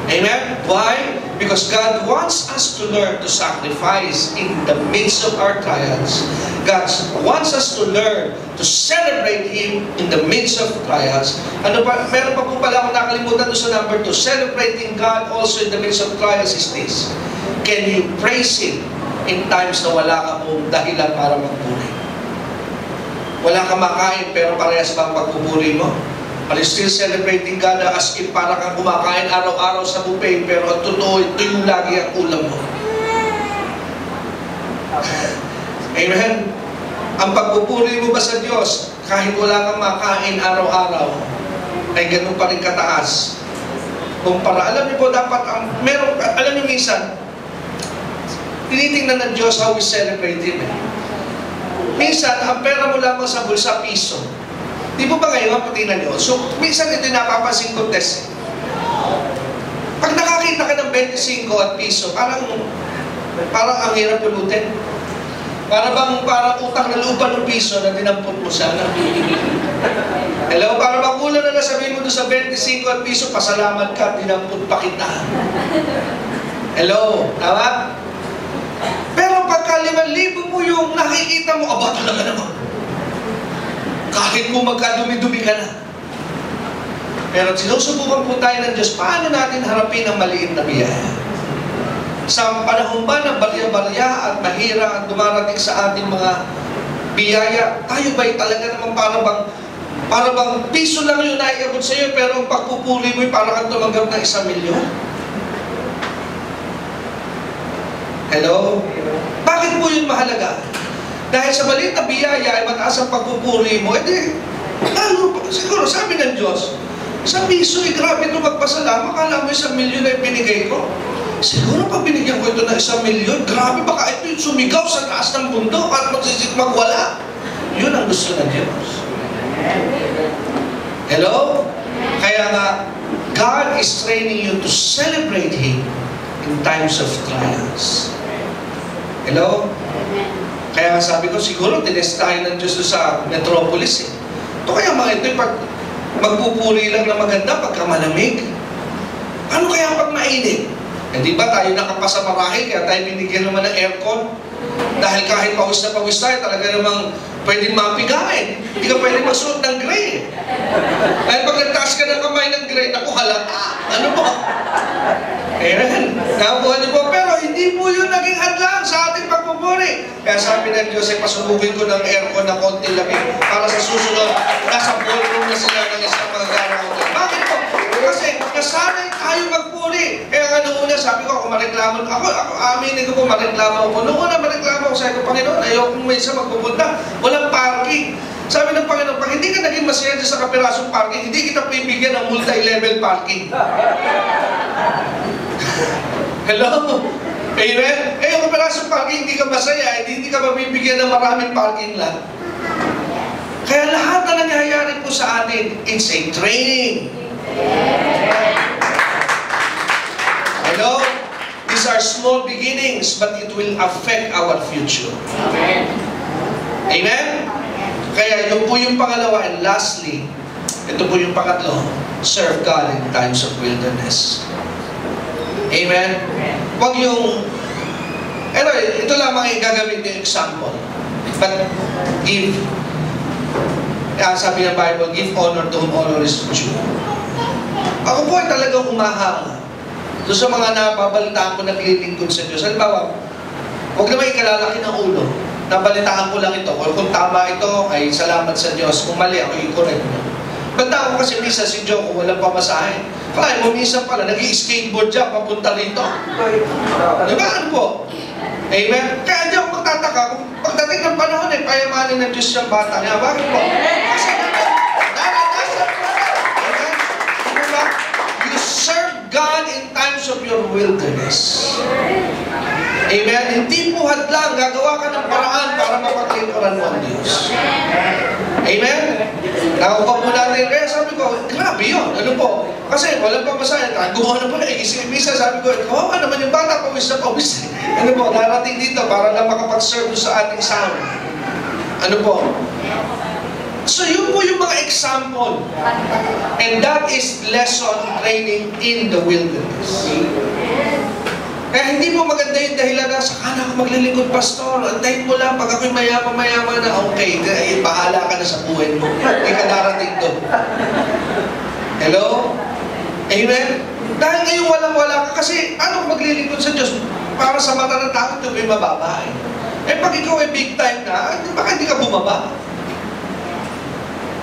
Amen? Why? Because God wants us to learn to sacrifice in the midst of our trials. God wants us to learn to celebrate Him in the midst of trials. Ano pa? Meron pa po pala akong nakalimutan doon sa number 2. Celebrating God also in the midst of trials is this. Can you praise Him in times na wala ka pong dahilan para magpuri? Wala ka makain pero parehas bang pagpupuri mo? Are you still celebrating God as if para kang kumakain araw-araw sa buffet, pero ang totoo, ito yung lagi ang ulam mo? Amen? Ang pagpupuri mo ba sa Diyos, kahit wala kang makain araw-araw, ay ganun pa rin kataas? Kumpara, alam niyo po, dapat, alam niyo minsan, tinitingnan ng Diyos how we celebrate Him. Minsan, ang pera mo lamang sa bulsa, piso. Di po ba ngayon, patinan nyo? So, minsan ito yung napapansin ko test. Pag nakakita ka ng 25 at piso, parang ang hirap pulutin. Parang utang na lupa ng piso na dinampot mo sana. Hello? Para bang kulang na nasabihin mo doon sa 25 at piso, pasalamat ka, dinampot pa kita. Hello? Tama? Pero pagka 5,000 mo yung nakikita mo, aba talaga naman. Kahit mo magkadumi-dumi ka na. Pero sinusubukan po tayo ng Diyos, paano natin harapin ang maliit na biyaya? Sa panahon ba ng barya-barya at mahira ang dumarating sa ating mga biyaya, tayo ba'y talaga naman para bang piso lang yung naiabot sa iyo, pero ang pagpupuli mo'y para kang tumanggap ng 1,000,000? Hello? Bakit po yun mahalaga? Dahil sa maliit na biyaya ay mataas ang pagpupuri mo, edi, siguro sabi ng Diyos, sa piso, grabe ito magpasalamat, akala mo 1,000,000 na ibinigay ko. Siguro pag binigyan ko ito ng 1,000,000, grabe baka ito yung sumigaw sa taas ng bundok at magwala. Yun ang gusto ng Diyos. Hello? Kaya nga, God is training you to celebrate Him in times of trials. Hello? Kaya sabi ko, siguro tinestahin ng Diyos sa Metropolis. Ito kaya mga ito, pag magpupuri lang na maganda pagka malamig. Ano kaya pag mainit? Eh di ba tayo nakapasa marahil, kaya tayo binigyan naman ng aircon? Dahil kahit pawis na pawis tayo, talaga namang pwedeng mapigain. Hindi ka pwedeng masuot ng gray. Dahil pag nagtaas ka ng kamay ng gray, naku, halata. Ano po? Nakuha niyo po, pero hindi po yun naging hadlang sa ating pagpupuri. Kaya sabi ng Diyos, ay pasubukin ko ng aircon na konti lamig para sa susunod, nasa ballroom na sila ng isang mga garaw. Bakit po? Kasi nasanay tayo magpuri. Kaya nga noong una, sabi ko, kung mareklamo, ako aminin ko po, mareklamo ako. Noong una, mareklamo ako, sabi ko, Panginoon, ayokong may isa magpupunta, walang parking. Sabi ng Panginoon, pag hindi ka naging masaya sa kapirasong parking, hindi kita pibigyan ng multi-level parking. Hello? Amen? Eh, kung pala sa parking, hindi ka masaya, hindi ka mabibigyan ng maraming parking lot. Kaya lahat na nangyayari po sa atin, it's a training. Hello? These are small beginnings, but it will affect our future. Amen? Kaya yun po yung pangalawa. And lastly, ito po yung pangatlo, serve God in times of wilderness. Amen? Huwag yung, ito lamang yung gagawin yung example. But give, sabi ng Bible, give honor to whom honor is due. Ako po ay talagang umahanga doon sa mga nababalitaan ko naglilingkod sa Diyos. Halimbawa, huwag naman ikalalaki ng ulo. Nabalitaan ko lang ito. Kung tama ito, ay salamat sa Diyos. Kung mali, ako i-correct mo. Banda ako kasi misa si Joe kung walang pamasahe. Kaya mo minsan pala, nag-i-skateboard dyan, papunta rito. Diba? Ano po? Amen? Kaya hindi ako magtataka. Kung pagdating ng panahon, payamanin ng Diyos yung bata niya. Bakit po? Kasi naranasan po na. Diba? You serve God in times of your wilderness. Amen? Hindi po hadlang. Gagawa ka ng paraan para mapaglingkuran mo ang Diyos. Amen? Nakuha po natin. Kaya sabi ko, grabe yun. Ano po? Kasi walang pamasahe. Gumawa na po na. Isa sabi ko, kawawa naman yung bata. Pawis na pawis. Ano po? Narating dito para lang makapag-serve sa ating sound. Ano po? So yun po yung mga example. And that is lesson training in the wilderness. Kaya hindi mo maganda yung dahilan na saka ako maglilingkod, pastor. Antayin mo lang, pag ako'y mayaman na, okay, bahala ka na sa buhay mo. Hindi ka darating doon. Hello? Amen? Dahil ngayon walang-wala ka, kasi ano maglilingkod sa Diyos? Para sa mata ng tao, ito may mababa. Eh pag ikaw ay big time na, baka hindi ka bumaba.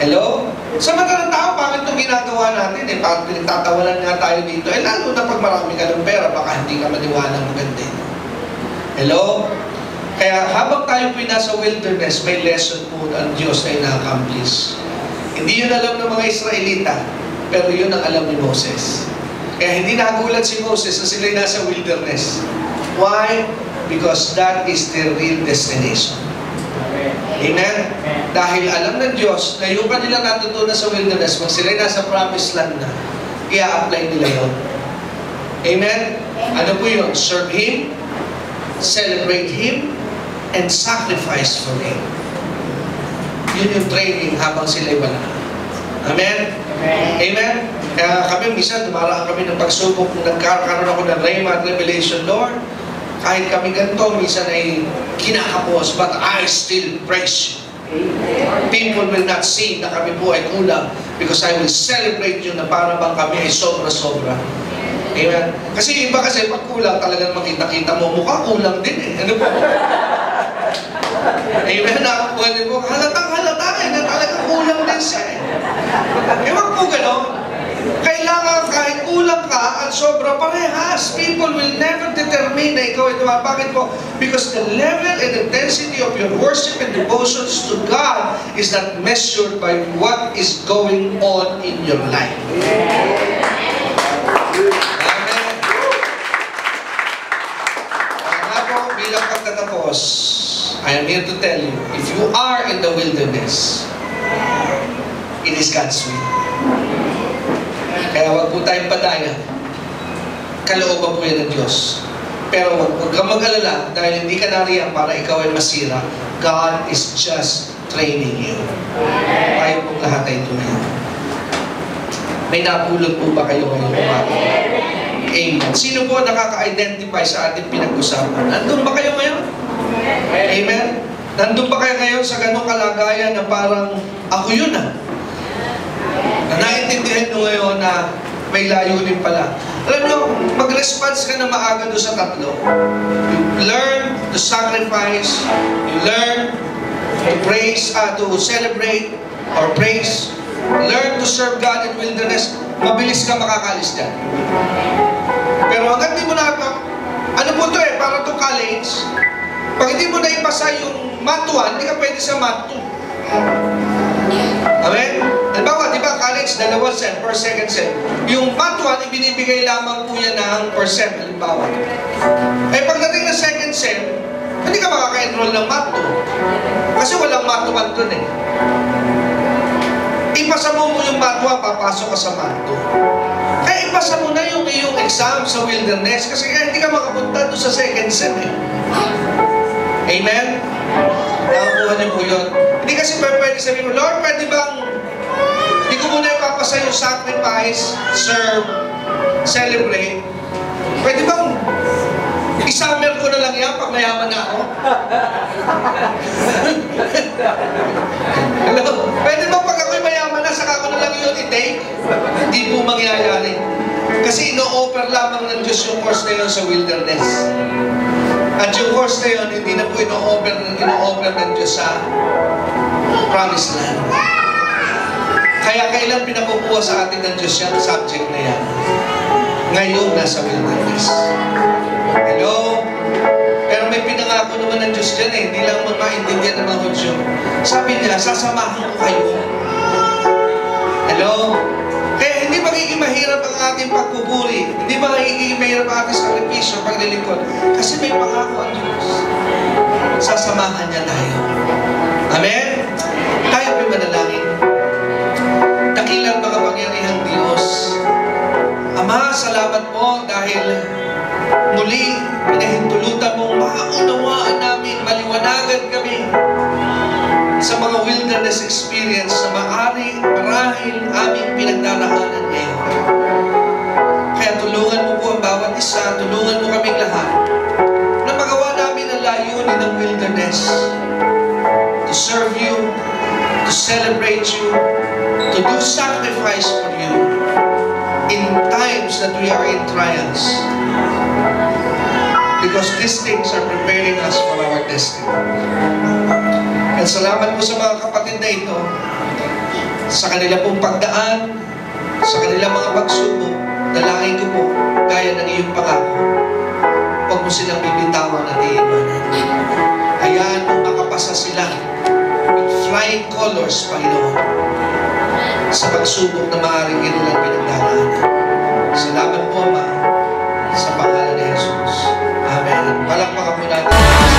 Hello? Sa mata ng tao, bakit itong ginagawa natin? Parang pinagtatawanan nga tayo dito. Lalo na pag marami ka ng pera, baka hindi ka maniwala maganda. Hello? Kaya habang tayo po nasa wilderness, may lesson po ang Diyos ay na-accomplish. Hindi yun alam ng mga Israelita, pero yun ang alam ni Moses. Kaya hindi nagulat si Moses na sila'y nasa wilderness. Why? Because that is their real destination. Amen? Dahil alam ng Diyos na yung kanilang natutunan sa wilderness, pag sila'y nasa promised land na, i-apply nila yun. Amen? Ano po yun? Serve Him, celebrate Him, and sacrifice for Him. Yun yung training habang sila'y wala. Amen? Amen? Kaya kami, minsan, dumaraan kami ng pagsubok, nagkakaroon ako ng rhema at revelation, Lord, kahit kami ganito, minsan ay kinakapos, but I still praise you. People will not see na kami po ay kulang because I will celebrate you na para bang kami ay sobra-sobra. Amen? Kasi iba kasi pag kulang talagang makita-kita mo, mukha kulang din eh. Ano po? Amen? Nakakuha din po, halatang-halata eh, na talagang kulang din siya eh. Ewan po gano'n. Kailangan kahit kulang ka at sobra parehas. People will never determine na ikaw ito. Bakit po? Because the level and intensity of your worship and devotions to God is not measured by what is going on in your life. Amen. Kaya po, bilang pagtatapos, I am here to tell you, if you are in the wilderness, it is God's will. Kaya wag po tayong padaya. Kalooban po yan ng Diyos. Pero wag kang mag-alala dahil hindi ka nariyan para ikaw ay masira. God is just training you. Tayo pong lahat ay tumayo. May napulot po ba kayo ngayong umaga? Amen. Sino po nakaka-identify sa ating pinag-usapan? Nandun ba kayo ngayon? Amen. Nandun ba kayo ngayon sa ganong kalagayan na parang ako yun ah? Na naintindihan nyo ngayon na may layunin pala. Alam nyo, mag-response ka na maaga doon sa tatlo. You learn to sacrifice, you learn to praise, to celebrate or praise, learn to serve God in wilderness, mabilis ka makakalis dyan. Pero hanggang di mo na, ano po ito eh, para itong college, pag hindi mo na ipasa yung Math 1, hindi ka pwede sa Math 2. Amen? Halimbawa, di ba, college it's dalawa sem, per second sem. Yung Mat 1, ibinibigay lamang po yan ng per sem, halimbawa. Eh pagdating ng second sem, hindi ka makaka-enroll ng Mat 2. Kasi walang Mat 1 dun eh. Ipasa mo yung Mat 1, papasok ka sa Mat 2. Kaya ipasa mo na yung iyong exam sa wilderness kasi kaya hindi ka makapunta doon sa second sem eh. Amen? Nakakuha niyo po yun. Hindi kasi pwede sabihin mo, Lord, pwede bang hindi ko muna ipapasa yung sacrifice, serve, celebrate. Pwede bang i-summer ko na lang yan pag mayaman na ako? Hello? Pwede bang pag ako'y mayaman na, saka ko na lang yun i-take? Hindi po mangyayari. Kasi ino-offer lamang ng Diyos yung course na yun sa wilderness. At yung course na yun, hindi na po ino-offer ng Diyos sa promised land. Kaya kailan pinakukuha sa atin ng Diyos yan, subject na yan? Ngayon, nasa wilderness. Hello? Pero may pinangako naman ng Diyos dyan eh. Hindi lang maintindihan ng mga Hudyo. Sabi niya, sasamahan ko kayo. Hello? Kaya hindi magiging mahirap ang ating pagpupuri. Hindi magiging mahirap ang ating sakripisyo, paglilingkod. Kasi may pangako ang Diyos. Sasamahan niya tayo. Amen? Tayo may manalangin. Dakilang makapangyarihang Diyos. Ama, salamat po dahil muli pinahintulutan mong maunawaan namin, maliwanagan kami sa mga wilderness experience na marahil aming pinagdaraanan ngayon. Kaya tulungan mo po ang bawat isa, tulungan mo kaming lahat na magawa namin ang layunin ng wilderness. To serve you, to celebrate you, to do sacrifice for you in times that we are in trials. Because these things are preparing us for our destiny. At salamat po sa mga kapatid na ito, sa kanila pong pagdaan, sa kanilang mga pagsubok, dalangin ko po, gaya ng iyong pangako, huwag mo silang bibitawan at iiwanan. Hayaan mo makapasa sila with flying colors, Panginoon, sa pagsubok na maaaring kanilang pinagdaraanan. Salamat po, Ama, sa pangalan ni Jesus. Amen. Palakpakan po natin.